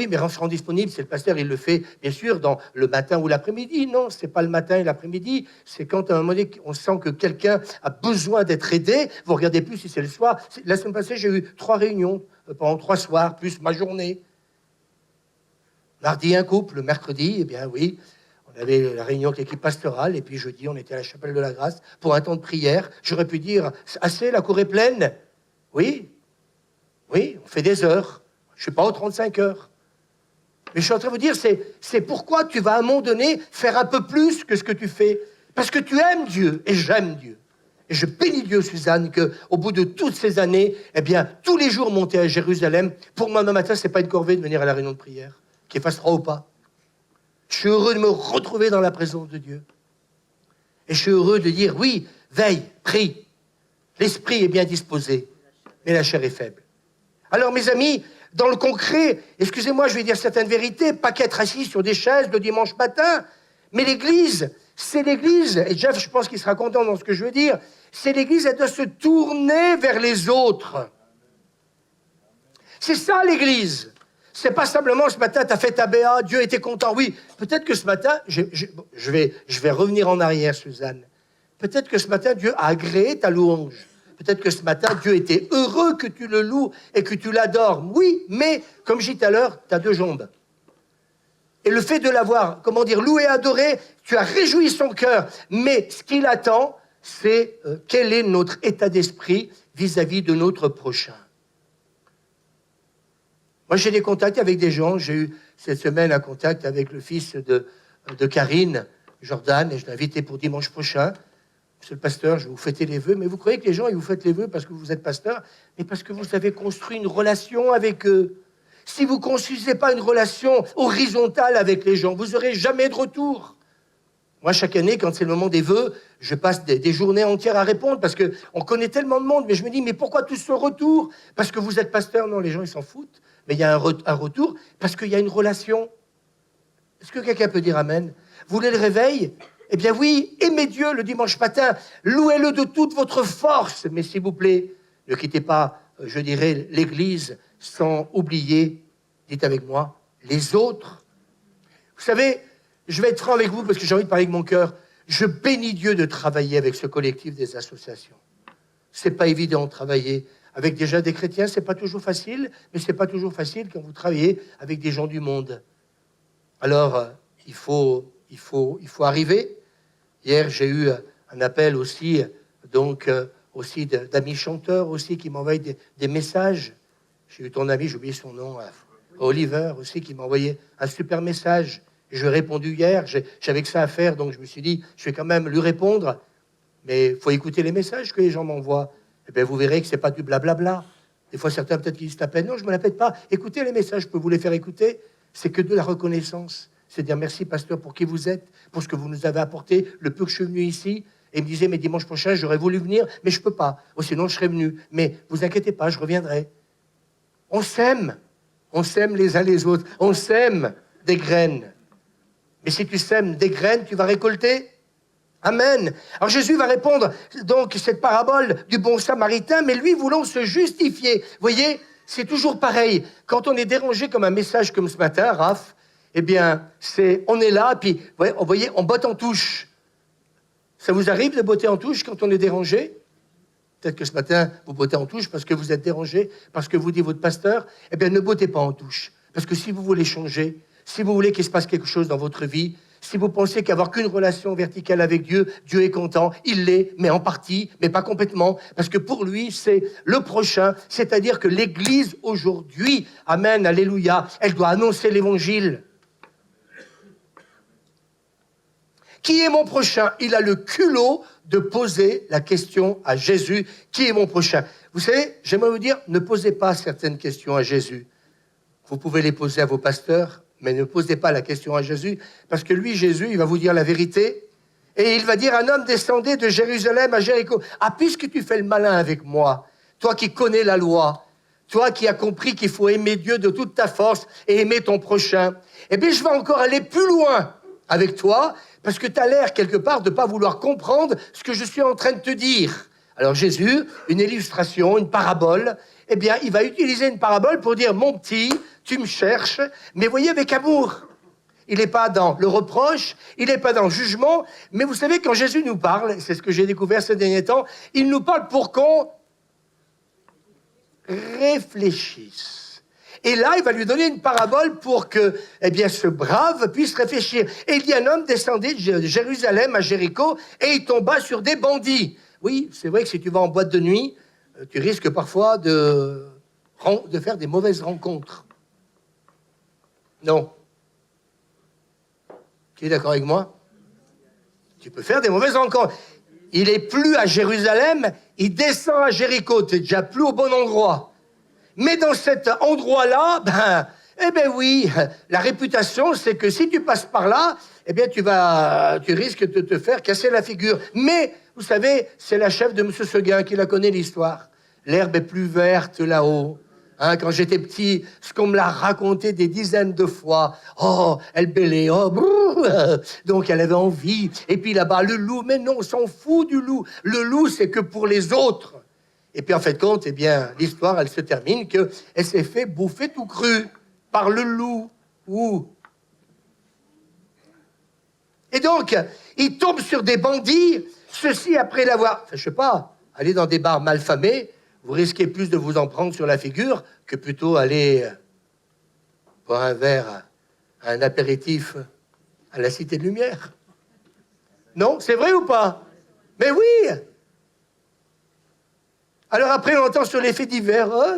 mais on se rend disponible, c'est le pasteur, il le fait, bien sûr, dans le matin ou l'après-midi. Non, ce n'est pas le matin et l'après-midi. C'est quand, à un moment donné, on sent que quelqu'un a besoin d'être aidé. Vous regardez plus si c'est le soir. La semaine passée, j'ai eu 3 réunions pendant 3 soirs, plus ma journée. Mardi, un couple. Le mercredi, eh bien oui, on avait la réunion avec l'équipe pastorale. Et puis jeudi, on était à la chapelle de la Grâce pour un temps de prière. J'aurais pu dire, assez, la cour est pleine. Oui, on fait des heures. Je ne suis pas aux 35 heures. Mais je suis en train de vous dire, c'est pourquoi tu vas à un moment donné faire un peu plus que ce que tu fais. Parce que tu aimes Dieu et j'aime Dieu. Et je bénis Dieu, Suzanne, qu'au bout de toutes ces années, eh bien, tous les jours monter à Jérusalem, pour moi, demain matin, ce n'est pas une corvée de venir à la réunion de prière, qu'il fasse froid ou pas. Je suis heureux de me retrouver dans la présence de Dieu. Et je suis heureux de dire, oui, veille, prie. L'esprit est bien disposé, mais la chair est faible. Alors, mes amis, dans le concret, excusez-moi, je vais dire certaines vérités, pas qu'être assis sur des chaises le dimanche matin, mais l'Église, c'est l'Église, et Jeff, je pense qu'il sera content dans ce que je veux dire, c'est l'Église, elle doit se tourner vers les autres. C'est ça, l'Église. C'est pas simplement ce matin, tu as fait ta BA, Dieu était content. Oui, peut-être que ce matin, je vais revenir en arrière, Suzanne. Peut-être que ce matin, Dieu a agréé ta louange. Peut-être que ce matin, Dieu était heureux que tu le loues et que tu l'adores. Oui, mais, comme je dis tout à l'heure, tu as 2 jambes. Et le fait de l'avoir, loué et adoré, tu as réjoui son cœur. Mais ce qu'il attend, c'est quel est notre état d'esprit vis-à-vis de notre prochain. Moi, j'ai des contacts avec des gens. J'ai eu cette semaine un contact avec le fils de Karine, Jordan, et je l'ai invité pour dimanche prochain. Monsieur le pasteur, je vais vous fêter les vœux, mais vous croyez que les gens, ils vous fêtent les vœux parce que vous êtes pasteur, mais parce que vous avez construit une relation avec eux. Si vous ne construisez pas une relation horizontale avec les gens, vous n'aurez jamais de retour. Moi, chaque année, quand c'est le moment des vœux, je passe des journées entières à répondre parce qu'on connaît tellement de monde, mais je me dis, mais pourquoi tout ce retour ? Parce que vous êtes pasteur ? Non, les gens, ils s'en foutent. Mais il y a un retour parce qu'il y a une relation. Est-ce que quelqu'un peut dire amen ? Vous voulez le réveil ? Eh bien oui, aimez Dieu le dimanche matin, louez-le de toute votre force, mais s'il vous plaît, ne quittez pas, je dirais, l'Église sans oublier, dites avec moi, les autres. Vous savez, je vais être franc avec vous parce que j'ai envie de parler avec mon cœur. Je bénis Dieu de travailler avec ce collectif des associations. C'est pas évident de travailler avec déjà des chrétiens, c'est pas toujours facile, mais c'est pas toujours facile quand vous travaillez avec des gens du monde. Alors, il faut arriver. Hier, j'ai eu un appel aussi, aussi d'amis chanteurs aussi qui m'envoient des messages. J'ai eu ton ami, j'ai oublié son nom, Oliver aussi, qui m'a envoyé un super message. Je lui ai répondu hier, j'avais que ça à faire, donc je me suis dit, je vais quand même lui répondre. Mais il faut écouter les messages que les gens m'envoient. Et bien, vous verrez que c'est pas du blablabla. Des fois, certains peut-être qui disent à peine, non, je me la pète pas. Écoutez les messages, je peux vous les faire écouter. C'est que de la reconnaissance. C'est dire merci, pasteur, pour qui vous êtes, pour ce que vous nous avez apporté, le peu que je suis venu ici. Et il me disait, mais dimanche prochain, j'aurais voulu venir, mais je peux pas. Ou sinon, je serais venu. Mais vous inquiétez pas, je reviendrai. On s'aime les uns les autres. On sème des graines. Mais si tu sèmes des graines, tu vas récolter. Amen. Alors Jésus va répondre, donc, cette parabole du bon samaritain, mais lui voulant se justifier. Vous voyez, c'est toujours pareil. Quand on est dérangé comme un message comme ce matin, Raph, eh bien, on est là, puis, vous voyez, on botte en touche. Ça vous arrive de botter en touche quand on est dérangé ? Peut-être que ce matin, vous bottez en touche parce que vous êtes dérangé, parce que vous dit votre pasteur. Eh bien, ne bottez pas en touche. Parce que si vous voulez changer, si vous voulez qu'il se passe quelque chose dans votre vie, Si vous pensez qu'avoir qu'une relation verticale avec Dieu, Dieu est content, il l'est, mais en partie, mais pas complètement, parce que pour lui, c'est le prochain, c'est-à-dire que l'Église aujourd'hui, amen, alléluia, elle doit annoncer l'Évangile. Qui est mon prochain? Il a le culot de poser la question à Jésus. Qui est mon prochain? Vous savez, j'aimerais vous dire, ne posez pas certaines questions à Jésus. Vous pouvez les poser à vos pasteurs, mais ne posez pas la question à Jésus, parce que lui, Jésus, il va vous dire la vérité, et il va dire, un homme descendait de Jérusalem à Jéricho. Ah, puisque tu fais le malin avec moi, toi qui connais la loi, toi qui as compris qu'il faut aimer Dieu de toute ta force et aimer ton prochain, eh bien, je vais encore aller plus loin avec toi, parce que tu as l'air, quelque part, de ne pas vouloir comprendre ce que je suis en train de te dire. Alors Jésus, une illustration, une parabole, eh bien, il va utiliser une parabole pour dire, mon petit, tu me cherches, mais voyez, avec amour. Il n'est pas dans le reproche, il n'est pas dans le jugement, mais vous savez, quand Jésus nous parle, c'est ce que j'ai découvert ces derniers temps, il nous parle pour qu'on réfléchisse. Et là, il va lui donner une parabole pour que, eh bien, ce brave puisse réfléchir. Et il dit, un homme descendait de Jérusalem à Jéricho et il tomba sur des bandits. Oui, c'est vrai que si tu vas en boîte de nuit, tu risques parfois de faire des mauvaises rencontres. Non. Tu es d'accord avec moi? Tu peux faire des mauvaises rencontres. Il est plus à Jérusalem, il descend à Jéricho. Tu n'es déjà plus au bon endroit. Mais dans cet endroit-là, eh bien oui, la réputation, c'est que si tu passes par là, eh bien tu risques de te faire casser la figure. Mais, vous savez, c'est la chef de M. Seguin qui la connaît l'histoire. L'herbe est plus verte là-haut. Hein, quand j'étais petit, ce qu'on me l'a raconté des dizaines de fois. Oh, elle bêlait, oh, brrr, donc elle avait envie. Et puis là-bas, le loup, mais non, on s'en fout du loup. Le loup, c'est que pour les autres. Et puis en fait compte, eh bien, l'histoire, elle se termine qu'elle s'est fait bouffer tout cru par le loup. Ouh. Et donc, il tombe sur des bandits, ceci après l'avoir... Enfin, je sais pas, aller dans des bars malfamés, vous risquez plus de vous en prendre sur la figure que plutôt aller boire un verre, un apéritif à la Cité de Lumière. Non, c'est vrai ou pas? Mais oui! Alors après, on entend sur les faits divers. Oh,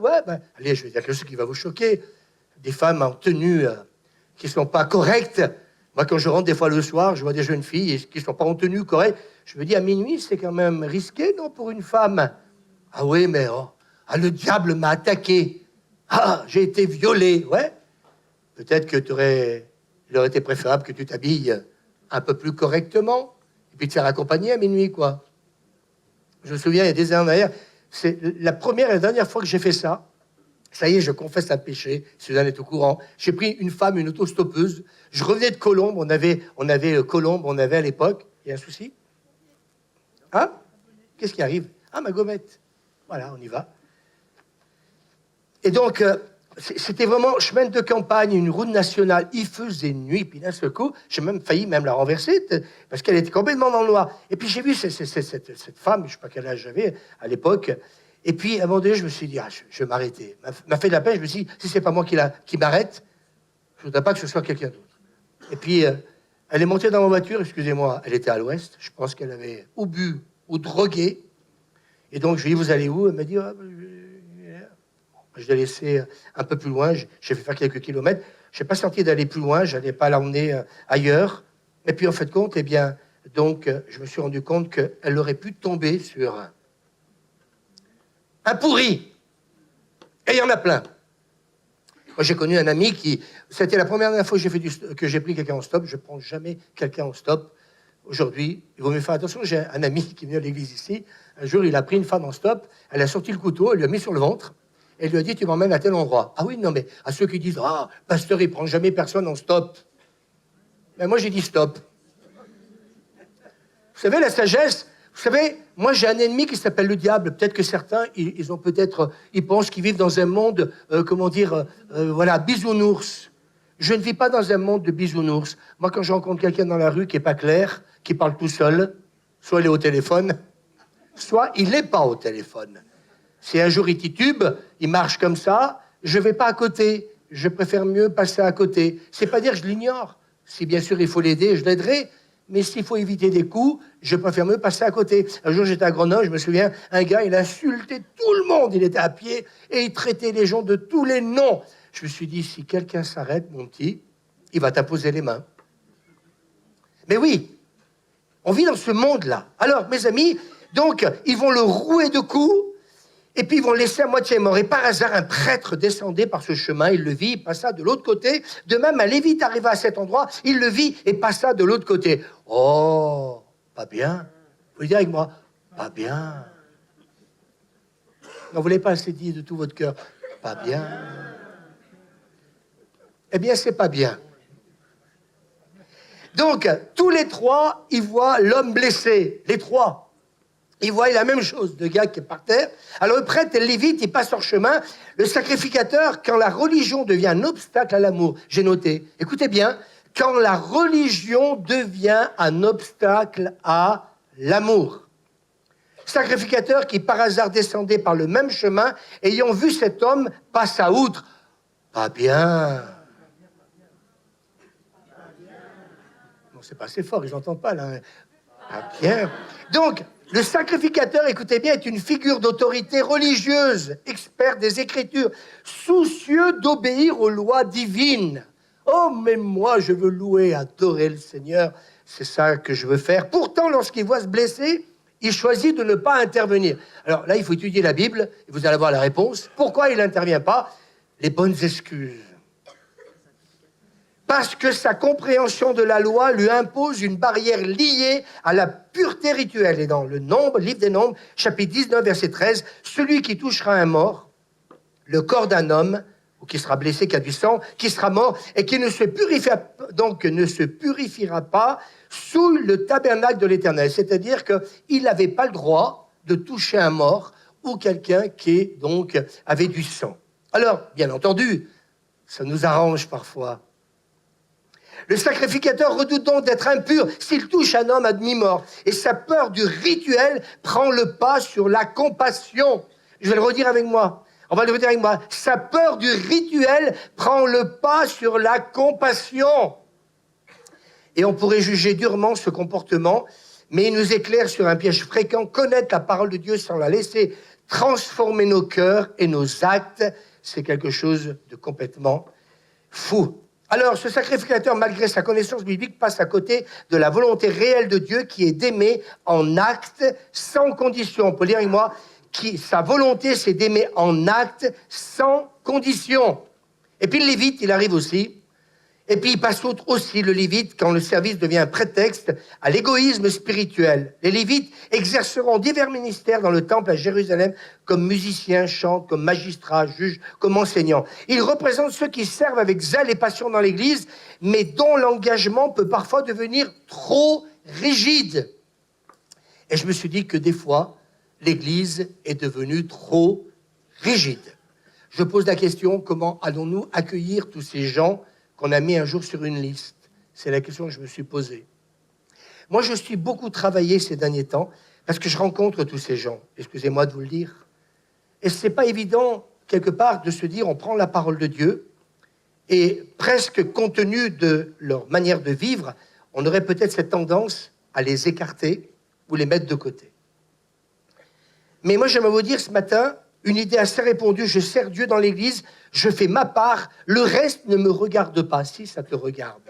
ouais, ben, allez, je vais dire quelque chose qui va vous choquer. Des femmes en tenue qui ne sont pas correctes. Moi, quand je rentre des fois le soir, je vois des jeunes filles qui ne sont pas en tenue correcte. Je me dis, à minuit, c'est quand même risqué, non, pour une femme? Ah oui, mais le diable m'a attaqué. Ah, j'ai été violé. Ouais. Peut-être que il aurait été préférable que tu t'habilles un peu plus correctement et puis te faire accompagner à minuit, quoi. Je me souviens, il y a des années en arrière, c'est la première et la dernière fois que j'ai fait ça. Ça y est, je confesse un péché. Suzanne est au courant. J'ai pris une femme, une autostoppeuse. Je revenais de Colombes. On avait Colombes, on avait à l'époque. Il y a un souci? Hein? Qu'est-ce qui arrive? Ah, ma gommette. Voilà, on y va. Et donc, c'était vraiment chemin de campagne, une route nationale. Il faisait nuit, puis d'un seul coup, j'ai même failli la renverser, parce qu'elle était complètement dans le noir. Et puis j'ai vu cette femme, je ne sais pas quel âge j'avais à l'époque, et puis à un moment donné, je me suis dit, je vais m'arrêter. M'a fait de la peine, je me suis dit, si c'est pas moi qui m'arrête, je ne voudrais pas que ce soit quelqu'un d'autre. Et puis, elle est montée dans ma voiture, excusez-moi, elle était à l'ouest, je pense qu'elle avait ou bu ou drogué. Et donc, je lui ai dit, vous allez où? Elle m'a dit, je l'ai laissé un peu plus loin, j'ai fait faire quelques kilomètres. Je n'ai pas senti d'aller plus loin, je n'allais pas l'emmener ailleurs. Et puis, en fait, compte, eh bien, donc, je me suis rendu compte qu'elle aurait pu tomber sur un pourri. Et il y en a plein. Moi, j'ai connu un ami c'était la première fois que j'ai pris quelqu'un en stop. Je ne prends jamais quelqu'un en stop. Aujourd'hui, il vaut mieux faire attention. J'ai un ami qui est venu à l'église ici. Un jour, il a pris une femme en stop. Elle a sorti le couteau, elle lui a mis sur le ventre. Et lui a dit, tu m'emmènes à tel endroit. Ah oui, non, mais à ceux qui disent, pasteur, il ne prend jamais personne en stop. Mais moi, j'ai dit stop. Vous savez, la sagesse, vous savez, moi, j'ai un ennemi qui s'appelle le diable. Peut-être que certains, ils pensent qu'ils vivent dans un monde, bisounours. Je ne vis pas dans un monde de bisounours. Moi, quand je rencontre quelqu'un dans la rue qui n'est pas clair, qui parle tout seul, soit il est au téléphone, soit il n'est pas au téléphone. Si un jour il titube, il marche comme ça, je ne vais pas à côté. Je préfère mieux passer à côté. C'est pas dire que je l'ignore. Si bien sûr il faut l'aider, je l'aiderai. Mais s'il faut éviter des coups, je préfère me passer à côté. Un jour, j'étais à Grenoble, je me souviens, un gars, il insultait tout le monde. Il était à pied et il traitait les gens de tous les noms. Je me suis dit, si quelqu'un s'arrête, mon petit, il va t'imposer les mains. Mais oui, on vit dans ce monde-là. Alors, mes amis, donc, ils vont le rouer de coups et puis ils vont le laisser à moitié mort. Et par hasard, un prêtre descendait par ce chemin, il le vit, il passa de l'autre côté. De même, un lévite arriva à cet endroit, il le vit et passa de l'autre côté. Oh, pas bien. Vous voulez dire avec moi, pas bien. Non, vous ne l'avez pas assez dit de tout votre cœur. Pas bien. Eh bien, c'est pas bien. Donc, tous les trois, ils voient l'homme blessé. Les trois. Ils voient la même chose, le gars qui est par terre. Alors le prêtre et le lévite, ils passent leur chemin. Le sacrificateur, quand la religion devient un obstacle à l'amour, j'ai noté, écoutez bien, quand la religion devient un obstacle à l'amour. Sacrificateur qui par hasard descendait par le même chemin, ayant vu cet homme, passa outre. Pas bien. Non, c'est pas assez fort, ils n'entendent pas là. Pas bien. Donc, le sacrificateur, écoutez bien, est une figure d'autorité religieuse, expert des Écritures, soucieux d'obéir aux lois divines. Oh, mais moi, je veux louer, adorer le Seigneur, c'est ça que je veux faire. Pourtant, lorsqu'il voit se blesser, il choisit de ne pas intervenir. Alors là, il faut étudier la Bible, et vous allez avoir la réponse. Pourquoi il n'intervient pas? Les bonnes excuses. Parce que sa compréhension de la loi lui impose une barrière liée à la pureté rituelle. Et dans le livre des Nombres, chapitre 19, verset 13, celui qui touchera un mort, le corps d'un homme, ou qui sera blessé, qui a du sang, qui sera mort, et qui ne se purifiera pas sous le tabernacle de l'Éternel. C'est-à-dire qu'il n'avait pas le droit de toucher un mort ou quelqu'un qui avait du sang. Alors, bien entendu, ça nous arrange parfois. Le sacrificateur redoute donc d'être impur s'il touche un homme à demi-mort. Et sa peur du rituel prend le pas sur la compassion. Je vais le redire avec moi. On va le redire avec moi. Sa peur du rituel prend le pas sur la compassion. Et on pourrait juger durement ce comportement, mais il nous éclaire sur un piège fréquent. Connaître la parole de Dieu sans la laisser transformer nos cœurs et nos actes, c'est quelque chose de complètement fou. Alors, ce sacrificateur, malgré sa connaissance biblique, passe à côté de la volonté réelle de Dieu qui est d'aimer en acte, sans condition. On peut lire avec moi, sa volonté, c'est d'aimer en acte, sans condition. Et puis le Lévite, il arrive aussi. Et puis il passe outre aussi, le Lévite, quand le service devient un prétexte à l'égoïsme spirituel. Les Lévites exerceront divers ministères dans le temple à Jérusalem, comme musiciens, chantent, comme magistrats, juges, comme enseignants. Ils représentent ceux qui servent avec zèle et passion dans l'Église, mais dont l'engagement peut parfois devenir trop rigide. Et je me suis dit que des fois, l'Église est devenue trop rigide. Je pose la question, comment allons-nous accueillir tous ces gens qu'on a mis un jour sur une liste? C'est la question que je me suis posée. Moi, je suis beaucoup travaillé ces derniers temps parce que je rencontre tous ces gens. Excusez-moi de vous le dire. Et c'est pas évident, quelque part, de se dire, on prend la parole de Dieu et presque compte tenu de leur manière de vivre, on aurait peut-être cette tendance à les écarter ou les mettre de côté. Mais moi, j'aimerais vous dire ce matin, une idée assez répandue, je sers Dieu dans l'Église, je fais ma part, le reste ne me regarde pas. Si, ça te regarde.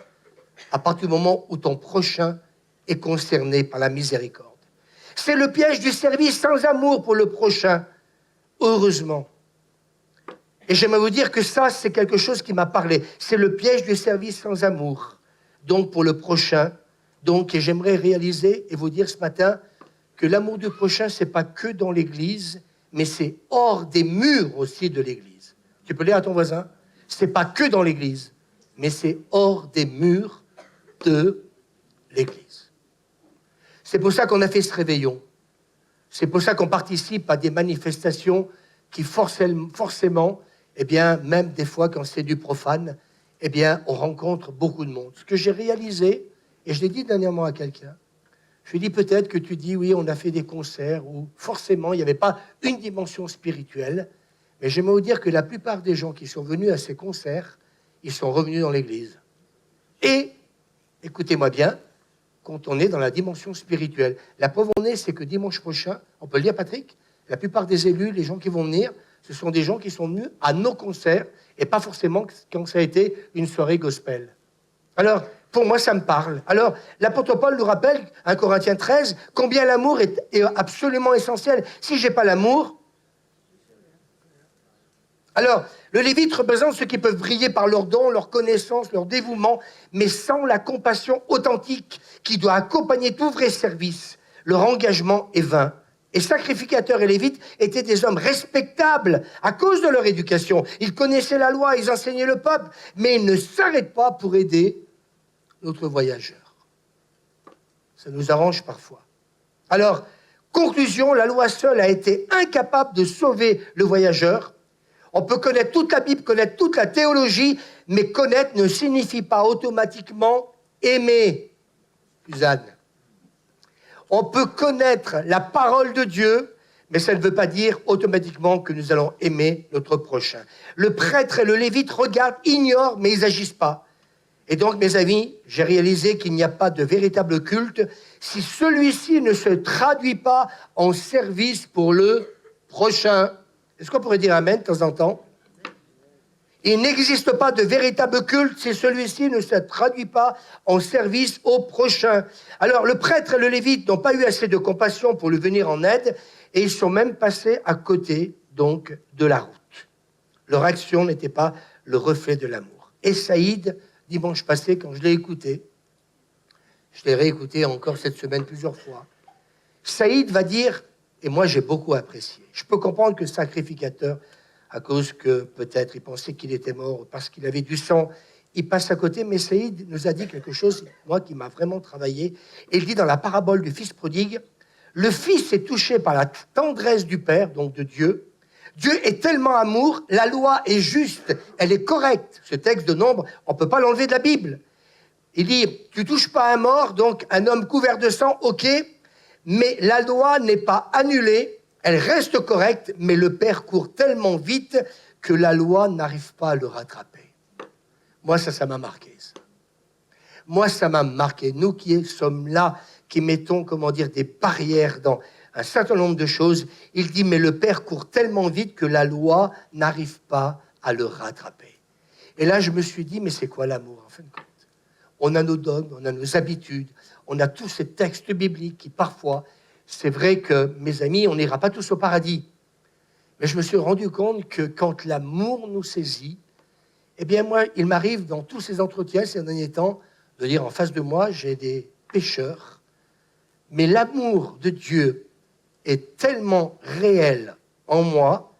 À partir du moment où ton prochain est concerné par la miséricorde. C'est le piège du service sans amour pour le prochain, heureusement. Et j'aimerais vous dire que ça, c'est quelque chose qui m'a parlé. C'est le piège du service sans amour, donc pour le prochain. Donc, et j'aimerais réaliser et vous dire ce matin que l'amour du prochain, c'est pas que dans l'Église, mais c'est hors des murs aussi de l'Église. Tu peux lire à ton voisin, c'est pas que dans l'Église, mais c'est hors des murs de l'Église. C'est pour ça qu'on a fait ce réveillon. C'est pour ça qu'on participe à des manifestations qui forcément, eh bien, même des fois quand c'est du profane, eh bien, on rencontre beaucoup de monde. Ce que j'ai réalisé, et je l'ai dit dernièrement à quelqu'un, je lui ai dit peut-être que tu dis, oui, on a fait des concerts où forcément il n'y avait pas une dimension spirituelle, mais j'aimerais vous dire que la plupart des gens qui sont venus à ces concerts, ils sont revenus dans l'église. Et écoutez-moi bien, quand on est dans la dimension spirituelle. La preuve en est, c'est que dimanche prochain, on peut le dire, Patrick, la plupart des élus, les gens qui vont venir, ce sont des gens qui sont venus à nos concerts et pas forcément quand ça a été une soirée gospel. Alors, pour moi, ça me parle. Alors, l'apôtre Paul nous rappelle, 1 Corinthiens 13, combien l'amour est absolument essentiel. Si je n'ai pas l'amour... Alors, le Lévite représente ceux qui peuvent briller par leurs dons, leur connaissance, leur dévouement, mais sans la compassion authentique qui doit accompagner tout vrai service. Leur engagement est vain. Et sacrificateurs et lévites étaient des hommes respectables à cause de leur éducation. Ils connaissaient la loi, ils enseignaient le peuple, mais ils ne s'arrêtent pas pour aider notre voyageur. Ça nous arrange parfois. Alors, conclusion, la loi seule a été incapable de sauver le voyageur. On peut connaître toute la Bible, connaître toute la théologie, mais connaître ne signifie pas automatiquement aimer. Suzanne. On peut connaître la parole de Dieu, mais ça ne veut pas dire automatiquement que nous allons aimer notre prochain. Le prêtre et le lévite regardent, ignorent, mais ils n'agissent pas. Et donc, mes amis, j'ai réalisé qu'il n'y a pas de véritable culte si celui-ci ne se traduit pas en service pour le prochain. Est-ce qu'on pourrait dire amen de temps en temps? Il n'existe pas de véritable culte si celui-ci ne se traduit pas en service au prochain. Alors, le prêtre et le lévite n'ont pas eu assez de compassion pour lui venir en aide et ils sont même passés à côté, donc, de la route. Leur action n'était pas le reflet de l'amour. Et Saïd, dimanche passé, quand je l'ai écouté, je l'ai réécouté encore cette semaine plusieurs fois, Saïd va dire, et moi j'ai beaucoup apprécié, je peux comprendre que sacrificateur, à cause que peut-être il pensait qu'il était mort parce qu'il avait du sang, il passe à côté, mais Saïd nous a dit quelque chose, moi, qui m'a vraiment travaillé. Et il dit dans la parabole du fils prodigue, le fils est touché par la tendresse du Père, donc de Dieu. Dieu est tellement amour, la loi est juste, elle est correcte. Ce texte de Nombre, on ne peut pas l'enlever de la Bible. Il dit, tu touches pas un mort, donc un homme couvert de sang, ok, mais la loi n'est pas annulée, elle reste correcte, mais le Père court tellement vite que la loi n'arrive pas à le rattraper. Moi, ça m'a marqué. Ça. Moi, ça m'a marqué. Nous qui sommes là, qui mettons, des barrières dans un certain nombre de choses, il dit, mais le Père court tellement vite que la loi n'arrive pas à le rattraper. Et là, je me suis dit, mais c'est quoi l'amour, en fin de compte? On a nos dogmes, on a nos habitudes, on a tous ces textes bibliques qui, parfois, c'est vrai que, mes amis, on n'ira pas tous au paradis. Mais je me suis rendu compte que quand l'amour nous saisit, eh bien, moi, il m'arrive dans tous ces entretiens, ces derniers temps, de dire en face de moi, j'ai des pécheurs, mais l'amour de Dieu est tellement réel en moi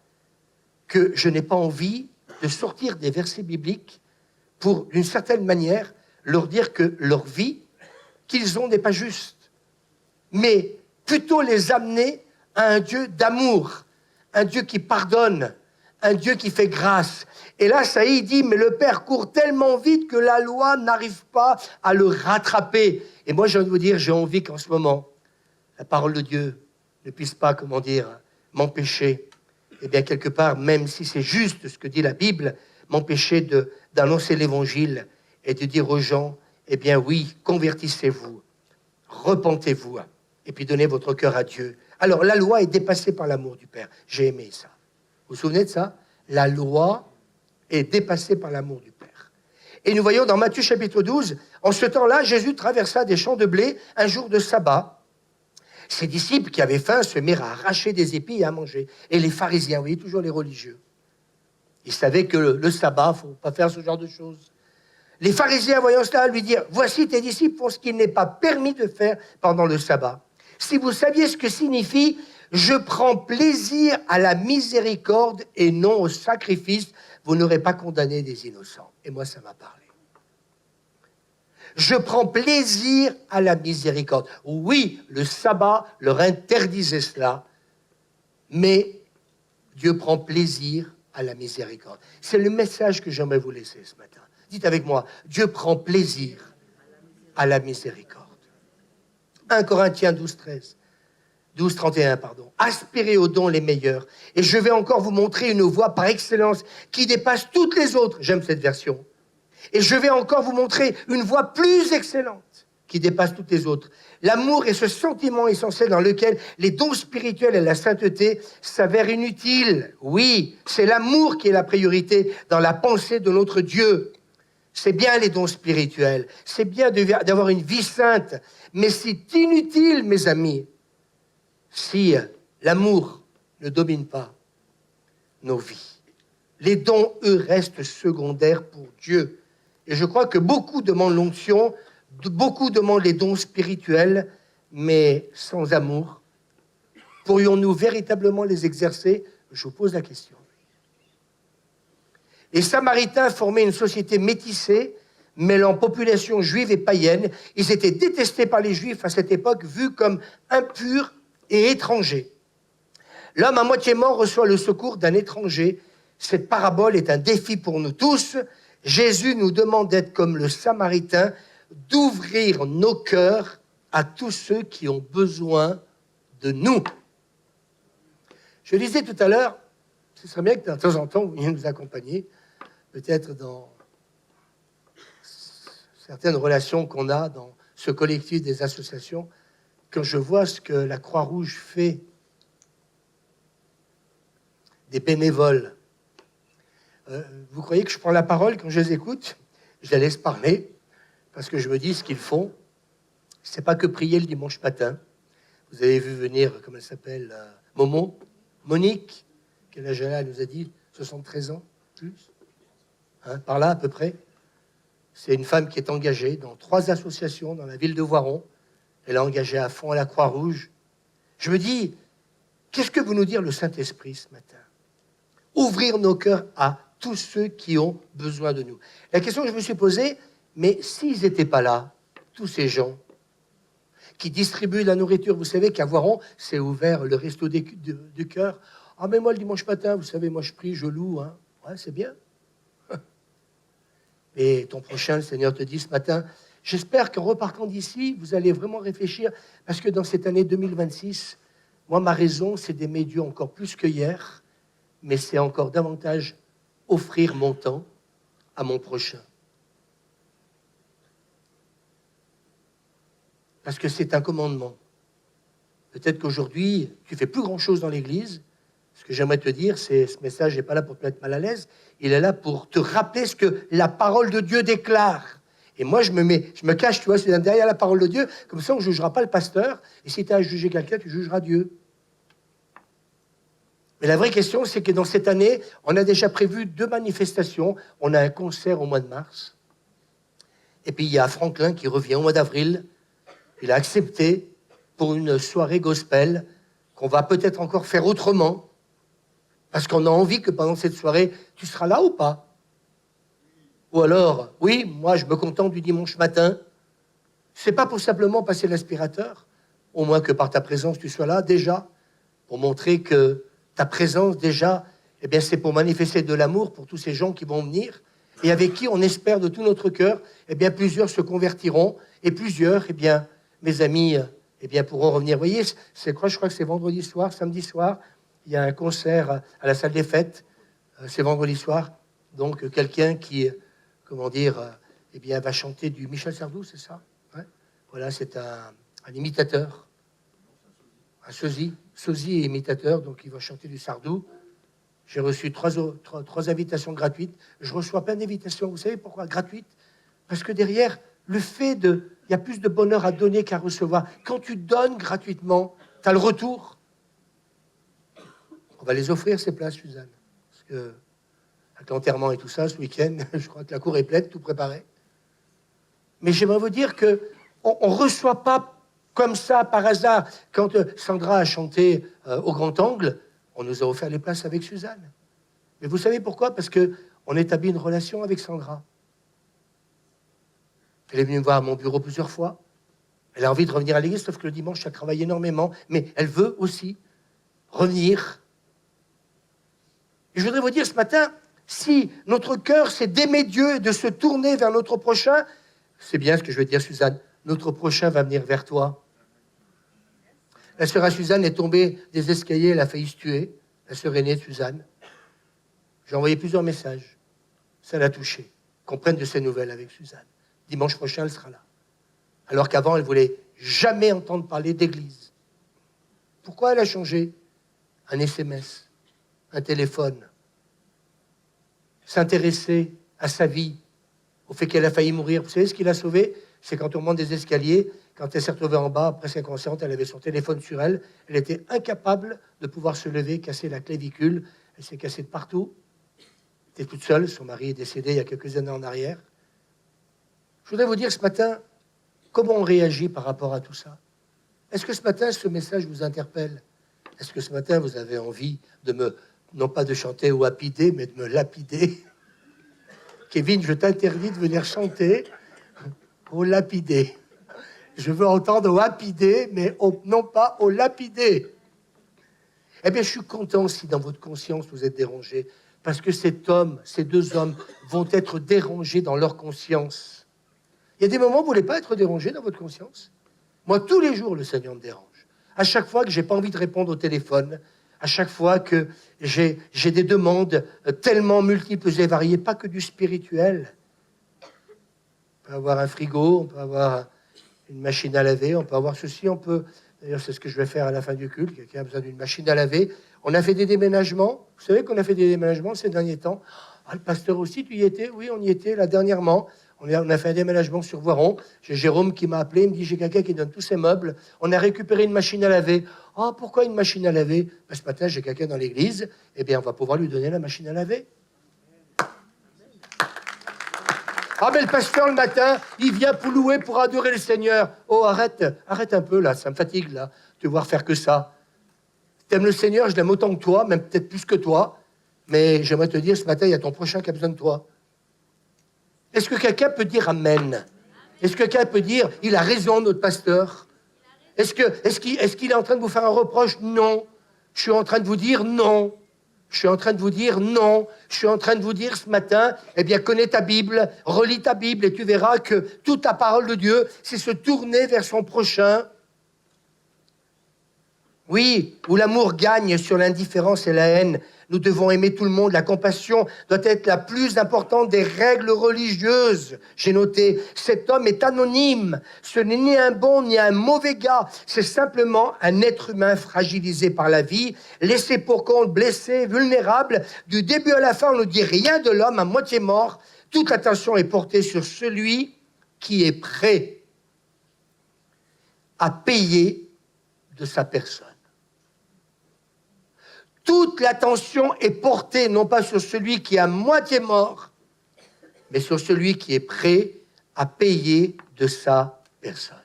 que je n'ai pas envie de sortir des versets bibliques pour, d'une certaine manière, leur dire que leur vie qu'ils ont n'est pas juste, mais plutôt les amener à un Dieu d'amour, un Dieu qui pardonne, un Dieu qui fait grâce. Et là, Saïd dit, mais le Père court tellement vite que la loi n'arrive pas à le rattraper. Et moi, j'ai envie de vous dire, j'ai envie qu'en ce moment, la parole de Dieu ne puisse pas, m'empêcher, eh bien, quelque part, même si c'est juste ce que dit la Bible, m'empêcher d'annoncer l'évangile et de dire aux gens, eh bien oui, convertissez-vous, repentez-vous, et puis donnez votre cœur à Dieu. Alors, la loi est dépassée par l'amour du Père. J'ai aimé ça. Vous vous souvenez de ça? La loi est dépassée par l'amour du Père. Et nous voyons dans Matthieu chapitre 12, en ce temps-là, Jésus traversa des champs de blé un jour de sabbat. Ses disciples qui avaient faim se mirent à arracher des épis et à manger. Et les pharisiens, vous voyez, toujours les religieux, ils savaient que le sabbat, il ne faut pas faire ce genre de choses. Les pharisiens, voyant cela, lui dirent, voici tes disciples font ce qu'il n'est pas permis de faire pendant le sabbat. Si vous saviez ce que signifie « je prends plaisir à la miséricorde et non au sacrifice », vous n'aurez pas condamné des innocents. Et moi, ça m'a parlé. Je prends plaisir à la miséricorde. Oui, le sabbat leur interdisait cela, mais Dieu prend plaisir à la miséricorde. C'est le message que j'aimerais vous laisser ce matin. Dites avec moi, Dieu prend plaisir à la miséricorde. 1 Corinthiens 12:31, aspirez aux dons les meilleurs. Et je vais encore vous montrer une voie par excellence qui dépasse toutes les autres. J'aime cette version. Et je vais encore vous montrer une voie plus excellente qui dépasse toutes les autres. L'amour est ce sentiment essentiel dans lequel les dons spirituels et la sainteté s'avèrent inutiles. Oui, c'est l'amour qui est la priorité dans la pensée de notre Dieu. C'est bien les dons spirituels, c'est bien d'avoir une vie sainte, mais c'est inutile, mes amis, si l'amour ne domine pas nos vies. Les dons, eux, restent secondaires pour Dieu. Et je crois que beaucoup demandent l'onction, beaucoup demandent les dons spirituels, mais sans amour, pourrions-nous véritablement les exercer? Je vous pose la question. Les Samaritains formaient une société métissée, mêlant population juive et païenne. Ils étaient détestés par les Juifs à cette époque, vus comme impurs et étrangers. L'homme à moitié mort reçoit le secours d'un étranger. Cette parabole est un défi pour nous tous. Jésus nous demande d'être comme le Samaritain, d'ouvrir nos cœurs à tous ceux qui ont besoin de nous. Je disais tout à l'heure, ce serait bien que de temps en temps, vous veniez nous accompagner, peut-être dans certaines relations qu'on a dans ce collectif des associations, quand je vois ce que la Croix-Rouge fait des bénévoles. Vous croyez que je prends la parole quand je les écoute? Je les laisse parler, parce que je me dis ce qu'ils font. C'est pas que prier le dimanche matin. Vous avez vu venir, comment elle s'appelle, Monique, quel âge elle a, elle nous a dit 73 ans, plus, hein, par là à peu près. C'est une femme qui est engagée dans 3 associations dans la ville de Voiron. Elle a engagé à fond à la Croix-Rouge. Je me dis, qu'est-ce que veut nous dire le Saint-Esprit ce matin? Ouvrir nos cœurs à tous ceux qui ont besoin de nous. La question que je me suis posée, mais s'ils n'étaient pas là, tous ces gens qui distribuent la nourriture, vous savez qu'à Voiron, c'est ouvert le resto du cœur. Ah, mais moi, le dimanche matin, vous savez, moi, je prie, je loue. Hein. Ouais, c'est bien. Et ton prochain, le Seigneur te dit ce matin, j'espère qu'en repartant d'ici, vous allez vraiment réfléchir, parce que dans cette année 2026, moi, ma raison, c'est d'aimer Dieu encore plus que hier, mais c'est encore davantage offrir mon temps à mon prochain. Parce que c'est un commandement. Peut-être qu'aujourd'hui, tu fais plus grand-chose dans l'Église. Ce que j'aimerais te dire, c'est ce message n'est pas là pour te mettre mal à l'aise. Il est là pour te rappeler ce que la parole de Dieu déclare. Et moi, je me cache, tu vois, derrière la parole de Dieu. Comme ça, on ne jugera pas le pasteur. Et si tu as à juger quelqu'un, tu jugeras Dieu. Mais la vraie question, c'est que dans cette année, on a déjà prévu 2 manifestations. On a un concert au mois de mars. Et puis, il y a Franklin qui revient au mois d'avril. Il a accepté pour une soirée gospel qu'on va peut-être encore faire autrement. Parce qu'on a envie que pendant cette soirée, tu seras là ou pas? Ou alors, oui, moi, je me contente du dimanche matin. C'est pas pour simplement passer l'aspirateur. Au moins que par ta présence, tu sois là déjà, pour montrer que ta présence, déjà, eh bien, c'est pour manifester de l'amour pour tous ces gens qui vont venir et avec qui on espère de tout notre cœur, eh bien, plusieurs se convertiront et plusieurs, eh bien, mes amis, eh bien, pourront revenir. Vous voyez, je crois que c'est vendredi soir, samedi soir, il y a un concert à la salle des fêtes, c'est vendredi soir. Donc, quelqu'un qui, comment dire, eh bien, va chanter du Michel Sardou, c'est ça? Ouais. Voilà, c'est un imitateur, un sosie et imitateur, donc il va chanter du Sardou. J'ai reçu 3 invitations gratuites. Je reçois plein d'invitations. Vous savez pourquoi gratuites? Parce que derrière, il y a plus de bonheur à donner qu'à recevoir. Quand tu donnes gratuitement, tu as le retour. On va les offrir, ces places, Suzanne. Parce que, avec l'enterrement et tout ça, ce week-end, je crois que la cour est pleine, tout préparé. Mais j'aimerais vous dire qu'on ne reçoit pas comme ça, par hasard. Quand Sandra a chanté au Grand Angle, on nous a offert les places avec Suzanne. Mais vous savez pourquoi? Parce qu'on établit une relation avec Sandra. Elle est venue me voir à mon bureau plusieurs fois. Elle a envie de revenir à l'église, sauf que le dimanche, elle travaille énormément. Mais elle veut aussi revenir. Et je voudrais vous dire ce matin, si notre cœur, c'est d'aimer Dieu et de se tourner vers notre prochain, c'est bien ce que je veux dire, Suzanne, notre prochain va venir vers toi. La sœur à Suzanne est tombée des escaliers, elle a failli se tuer. La sœur aînée de Suzanne. J'ai envoyé plusieurs messages. Ça l'a touchée. qu'on prenne de ses nouvelles avec Suzanne. Dimanche prochain, elle sera là. Alors qu'avant, elle ne voulait jamais entendre parler d'église. Pourquoi elle a changé? Un SMS, un téléphone, s'intéresser à sa vie, au fait qu'elle a failli mourir. Vous savez ce qui l'a sauvée? C'est quand on monte des escaliers, quand elle s'est retrouvée en bas, presque inconsciente, elle avait son téléphone sur elle, elle était incapable de pouvoir se lever, casser la clavicule, elle s'est cassée de partout. Elle était toute seule, son mari est décédé il y a quelques années en arrière. Je voudrais vous dire ce matin, comment on réagit par rapport à tout ça? Est-ce que ce matin, ce message vous interpelle? Est-ce que ce matin, vous avez envie de me, non pas de chanter au Happy Day, mais de me lapider? Kevin, je t'interdis de venir chanter au lapidé. Je veux entendre au Happy Day, mais non pas au lapidé. Eh bien, je suis content si dans votre conscience vous êtes dérangé, parce que cet homme, ces deux hommes, vont être dérangés dans leur conscience. Il y a des moments où vous ne voulez pas être dérangé dans votre conscience. Moi, tous les jours, le Seigneur me dérange. À chaque fois que je n'ai pas envie de répondre au téléphone, à chaque fois que j'ai des demandes tellement multiples et variées, pas que du spirituel. On peut avoir un frigo, on peut avoir une machine à laver, on peut avoir ceci, on peut... D'ailleurs, c'est ce que je vais faire à la fin du culte. Quelqu'un a besoin d'une machine à laver. On a fait des déménagements. Vous savez qu'on a fait des déménagements ces derniers temps. Ah, le pasteur aussi, tu y étais? Oui, on y était là dernièrement. On a fait un déménagement sur Voiron. J'ai Jérôme qui m'a appelé. Il me dit, j'ai quelqu'un qui donne tous ses meubles. On a récupéré une machine à laver. Ah, pourquoi une machine à laver? Ben, ce matin, j'ai quelqu'un dans l'église. Eh bien, on va pouvoir lui donner la machine à laver. Ah, mais le pasteur, le matin, il vient pour louer, pour adorer le Seigneur. Oh, arrête un peu, là, ça me fatigue, là, de voir faire que ça. T'aimes le Seigneur, je l'aime autant que toi, même peut-être plus que toi, mais j'aimerais te dire, ce matin, il y a ton prochain qui a besoin de toi. Est-ce que quelqu'un peut dire Amen? Est-ce que quelqu'un peut dire, il a raison, notre pasteur? Est-ce qu'il est en train de vous faire un reproche? Non. Je suis en train de vous dire non. Je suis en train de vous dire non. Je suis en train de vous dire ce matin, eh bien, connais ta Bible, relis ta Bible et tu verras que toute la parole de Dieu, c'est se tourner vers son prochain. Oui, où l'amour gagne sur l'indifférence et la haine. Nous devons aimer tout le monde. La compassion doit être la plus importante des règles religieuses. J'ai noté, cet homme est anonyme. Ce n'est ni un bon ni un mauvais gars. C'est simplement un être humain fragilisé par la vie, laissé pour compte, blessé, vulnérable. Du début à la fin, on ne dit rien de l'homme à moitié mort. Toute l'attention est portée sur celui qui est prêt à payer de sa personne. Toute l'attention est portée non pas sur celui qui est à moitié mort, mais sur celui qui est prêt à payer de sa personne.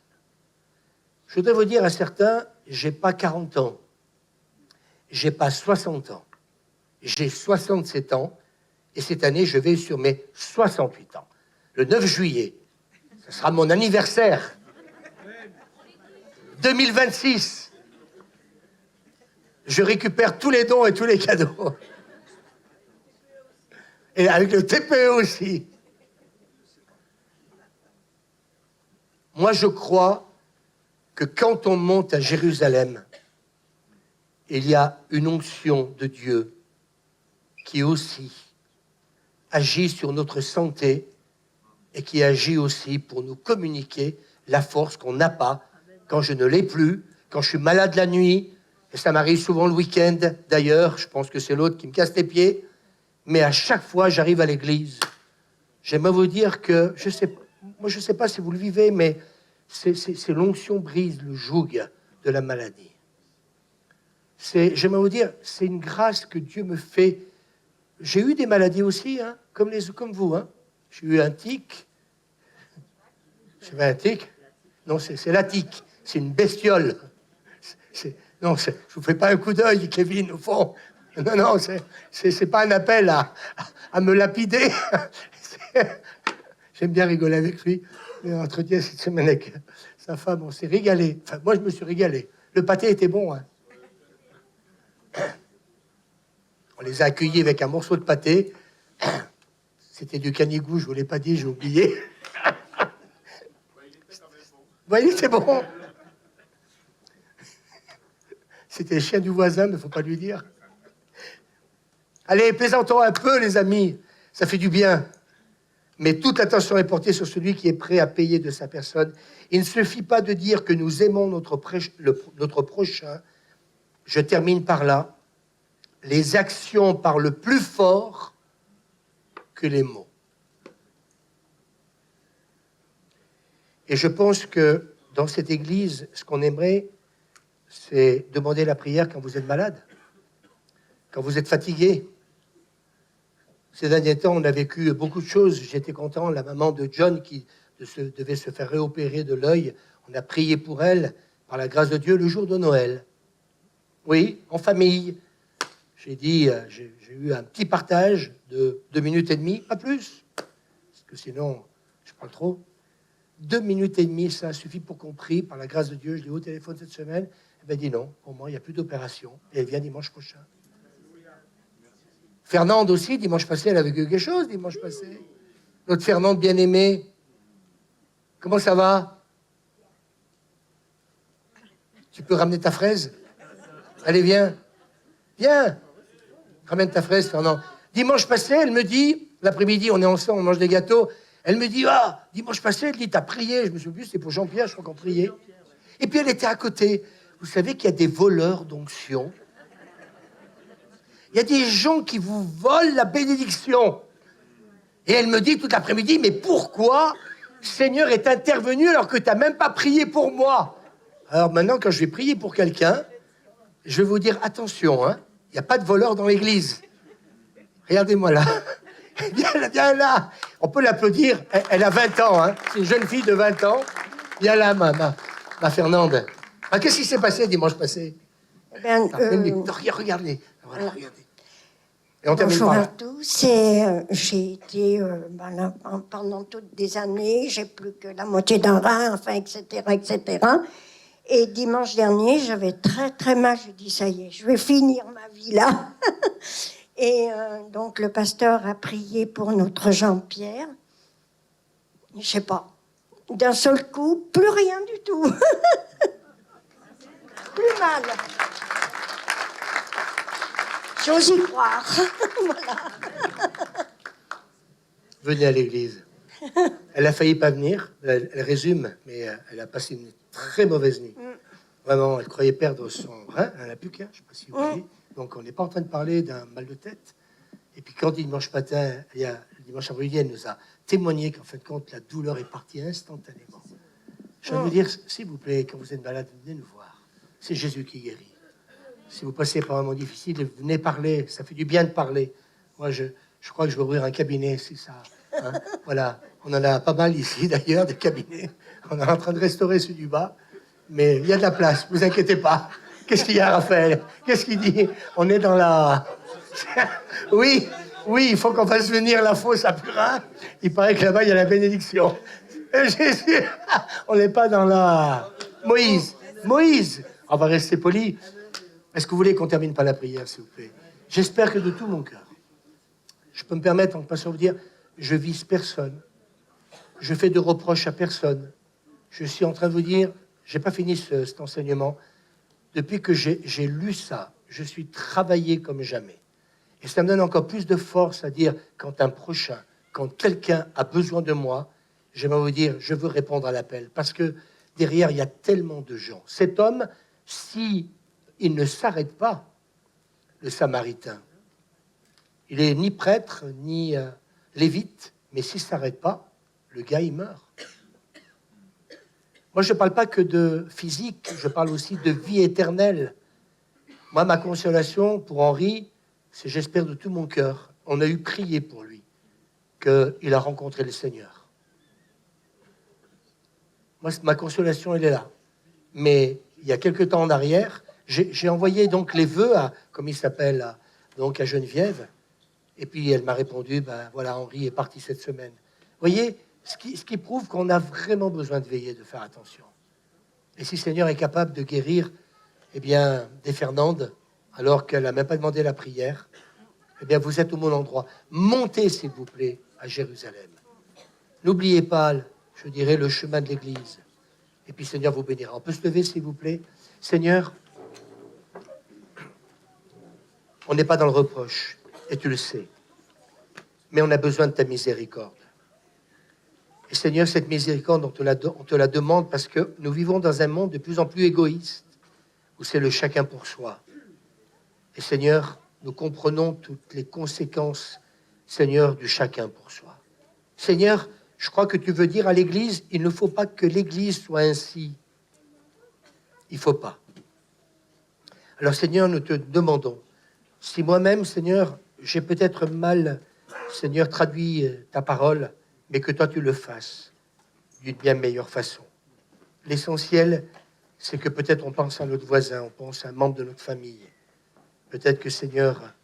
Je voudrais vous dire à certains, j'ai pas 40 ans, j'ai pas 60 ans, j'ai 67 ans, et cette année, je vais sur mes 68 ans. Le 9 juillet, ce sera mon anniversaire. 2026. Je récupère tous les dons et tous les cadeaux. Et avec le TPE aussi. Moi, je crois que quand on monte à Jérusalem, il y a une onction de Dieu qui aussi agit sur notre santé et qui agit aussi pour nous communiquer la force qu'on n'a pas quand je ne l'ai plus, quand je suis malade la nuit. Et ça m'arrive souvent le week-end, d'ailleurs, je pense que c'est l'autre qui me casse les pieds, mais à chaque fois, j'arrive à l'église. J'aimerais vous dire que, je ne sais pas si vous le vivez, mais c'est l'onction brise le joug de la maladie. J'aimerais vous dire, c'est une grâce que Dieu me fait. J'ai eu des maladies aussi, hein, comme vous. Hein. J'ai eu un tic. J'avais un tic. Non, c'est la tique. C'est une bestiole. Non, je ne vous fais pas un coup d'œil, Kevin, au fond. Non, c'est pas un appel à me lapider. J'aime bien rigoler avec lui. L'entretien cette semaine avec sa femme, on s'est régalé. Enfin, moi, je me suis régalé. Le pâté était bon. Hein. On les a accueillis avec un morceau de pâté. C'était du canigou, je ne vous l'ai pas dit, j'ai oublié. Oui, il était bon. C'était le chien du voisin, mais il ne faut pas lui dire. Allez, plaisantons un peu, les amis. Ça fait du bien. Mais toute l'attention est portée sur celui qui est prêt à payer de sa personne. Il ne suffit pas de dire que nous aimons notre prochain. Je termine par là. Les actions parlent plus fort que les mots. Et je pense que dans cette église, ce qu'on aimerait, c'est demander la prière quand vous êtes malade, quand vous êtes fatigué. Ces derniers temps, on a vécu beaucoup de choses. J'étais content. La maman de John qui devait se faire réopérer de l'œil, on a prié pour elle, par la grâce de Dieu, le jour de Noël. Oui, en famille. J'ai dit, j'ai eu un petit partage de 2 minutes et demie, pas plus, parce que sinon, je parle trop. 2 minutes et demie, ça suffit pour qu'on prie, par la grâce de Dieu. Je l'ai eu au téléphone cette semaine. Elle m'a dit non, pour moi, il n'y a plus d'opération. Et elle vient dimanche prochain. Fernande aussi, dimanche passé, elle avait quelque chose, dimanche passé. Notre Fernande bien-aimée. Comment ça va? Tu peux ramener ta fraise? Allez, viens. Viens. Ramène ta fraise, Fernande. Dimanche passé, elle me dit, l'après-midi, on est ensemble, on mange des gâteaux. Elle me dit, dimanche passé, elle dit, t'as prié. Je me souviens plus, c'était pour Jean-Pierre, je crois qu'on priait. Et puis elle était à côté. Vous savez qu'il y a des voleurs d'onction. Il y a des gens qui vous volent la bénédiction. Et elle me dit tout l'après-midi, mais pourquoi le Seigneur est intervenu alors que tu n'as même pas prié pour moi? Alors maintenant, quand je vais prier pour quelqu'un, je vais vous dire, attention, il n'y a pas de voleur dans l'église. Regardez-moi là. Viens là. On peut l'applaudir. Elle a 20 ans. C'est une jeune fille de 20 ans. Viens là, ma Fernande. Qu'est-ce qui s'est passé dimanche passé? Regardez. Voilà, regardez. Et on termine bonjour par à là. tous. J'ai été pendant toutes des années, j'ai plus que la moitié d'un rein, enfin, etc., etc. Et dimanche dernier, j'avais très très mal. Je dis ça y est, je vais finir ma vie là. Et donc le pasteur a prié pour notre Jean-Pierre. Je sais pas. D'un seul coup, plus rien du tout. Plus mal. J'ose y croire. Voilà. Venez à l'église. Elle a failli pas venir. Elle résume, mais elle a passé une très mauvaise nuit. Vraiment, elle croyait perdre son rein. Elle n'a plus qu'un, je ne sais pas si vous voyez. Donc, on n'est pas en train de parler d'un mal de tête. Et puis, quand dimanche matin, le dimanche après-midi, elle nous a témoigné qu'en fin de compte, la douleur est partie instantanément. Je veux vous dire, s'il vous plaît, quand vous êtes malade, venez nous voir. C'est Jésus qui guérit. Si vous passez par un moment difficile, venez parler. Ça fait du bien de parler. Moi, je crois que je vais ouvrir un cabinet, c'est ça. Voilà. On en a pas mal ici, d'ailleurs, des cabinets. On est en train de restaurer ceux du bas. Mais il y a de la place, vous inquiétez pas. Qu'est-ce qu'il y a, Raphaël? Qu'est-ce qu'il dit? On est dans la... Oui, il faut qu'on fasse venir la fosse à Purin. Il paraît que là-bas, il y a la bénédiction. Jésus, on n'est pas dans la... Moïse, on va rester poli. Est-ce que vous voulez qu'on termine par la prière, s'il vous plaît? J'espère que de tout mon cœur, je peux me permettre, en passant, vous dire, je vise personne. Je fais de reproches à personne. Je suis en train de vous dire, j'ai pas fini cet enseignement. Depuis que j'ai lu ça, je suis travaillé comme jamais. Et ça me donne encore plus de force à dire, quand un prochain, quand quelqu'un a besoin de moi, j'aimerais vous dire, je veux répondre à l'appel. Parce que derrière, il y a tellement de gens. Cet homme, si il ne s'arrête pas, le Samaritain, il est ni prêtre, ni lévite, mais s'il ne s'arrête pas, le gars, il meurt. Moi, je ne parle pas que de physique, je parle aussi de vie éternelle. Moi, ma consolation pour Henri, c'est, j'espère de tout mon cœur, on a eu prié pour lui, qu'il a rencontré le Seigneur. Moi, ma consolation, elle est là. Mais il y a quelque temps en arrière, j'ai envoyé donc les vœux à, comme il s'appelle, donc à Geneviève. Et puis elle m'a répondu, voilà, Henri est parti cette semaine. Vous voyez, ce qui prouve qu'on a vraiment besoin de veiller, de faire attention. Et si le Seigneur est capable de guérir, eh bien, des Fernandes, alors qu'elle n'a même pas demandé la prière, eh bien, vous êtes au bon endroit. Montez, s'il vous plaît, à Jérusalem. N'oubliez pas, je dirais, le chemin de l'Église. Et puis, Seigneur vous bénira. On peut se lever, s'il vous plaît. Seigneur, on n'est pas dans le reproche, et tu le sais. Mais on a besoin de ta miséricorde. Et Seigneur, cette miséricorde, on te la demande parce que nous vivons dans un monde de plus en plus égoïste, où c'est le chacun pour soi. Et Seigneur, nous comprenons toutes les conséquences, Seigneur, du chacun pour soi. Seigneur, je crois que tu veux dire à l'Église, il ne faut pas que l'Église soit ainsi. Il ne faut pas. Alors Seigneur, nous te demandons, si moi-même, Seigneur, j'ai peut-être mal, Seigneur, traduit ta parole, mais que toi tu le fasses d'une bien meilleure façon. L'essentiel, c'est que peut-être on pense à notre voisin, on pense à un membre de notre famille. Peut-être que, Seigneur,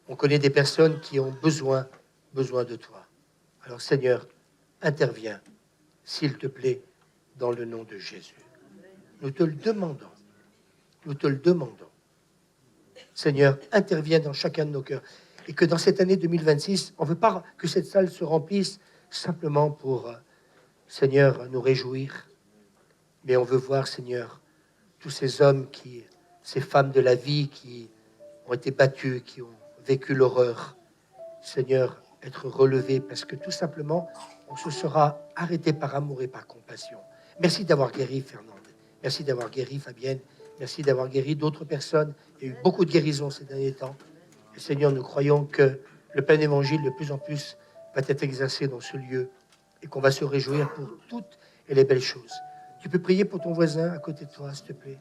on connaît des personnes qui ont besoin de toi. Alors, Seigneur, interviens, s'il te plaît, dans le nom de Jésus. Nous te le demandons. Nous te le demandons. Seigneur, interviens dans chacun de nos cœurs. Et que dans cette année 2026, on ne veut pas que cette salle se remplisse simplement pour, Seigneur, nous réjouir. Mais on veut voir, Seigneur, tous ces hommes, ces femmes de la vie qui ont été battus, qui ont vécu l'horreur. Seigneur, être relevés parce que tout simplement, on se sera arrêté par amour et par compassion. Merci d'avoir guéri Fernande. Merci d'avoir guéri Fabienne. Merci d'avoir guéri d'autres personnes. Il y a eu beaucoup de guérisons ces derniers temps. Et Seigneur, nous croyons que le plein évangile, de plus en plus, va être exercé dans ce lieu et qu'on va se réjouir pour toutes les belles choses. Tu peux prier pour ton voisin à côté de toi, s'il te plaît.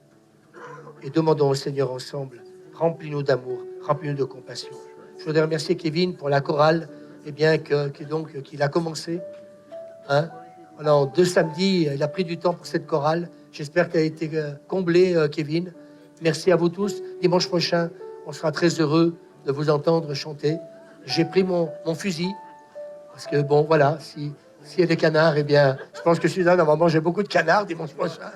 Et demandons au Seigneur ensemble, remplis-nous d'amour, remplis-nous de compassion. Je voudrais remercier Kevin pour la chorale, qu'il a commencé. Voilà, en 2 samedis, il a pris du temps pour cette chorale. J'espère qu'elle a été comblée, Kevin. Merci à vous tous. Dimanche prochain, on sera très heureux de vous entendre chanter. J'ai pris mon fusil, parce que bon, voilà, s'il y a des canards, eh bien, je pense que Suzanne va manger beaucoup de canards dimanche prochain.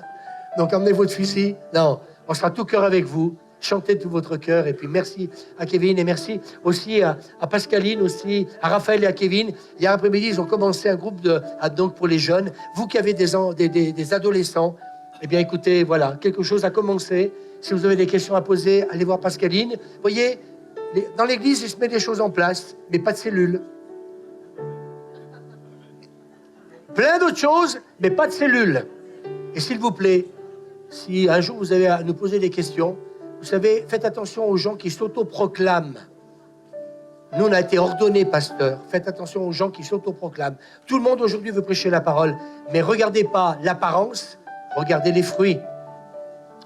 Donc, emmenez votre fusil. Non, on sera tout cœur avec vous. Chantez de tout votre cœur. Et puis, merci à Kevin et merci aussi à Pascaline, aussi à Raphaël et à Kevin. Hier après-midi, ils ont commencé un groupe donc pour les jeunes. Vous qui avez des adolescents, eh bien, écoutez, voilà, quelque chose a commencé. Si vous avez des questions à poser, allez voir Pascaline. Vous voyez, dans l'église, il se met des choses en place, mais pas de cellules. Plein d'autres choses, mais pas de cellules. Et s'il vous plaît, si un jour vous avez à nous poser des questions, vous savez, faites attention aux gens qui s'autoproclament. Nous, on a été ordonnés pasteurs. Faites attention aux gens qui s'autoproclament. Tout le monde aujourd'hui veut prêcher la parole, mais regardez pas l'apparence, regardez les fruits.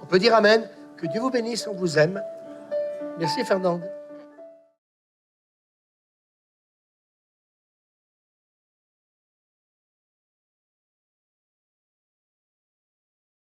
On peut dire amen. Que Dieu vous bénisse, on vous aime. Merci Fernande.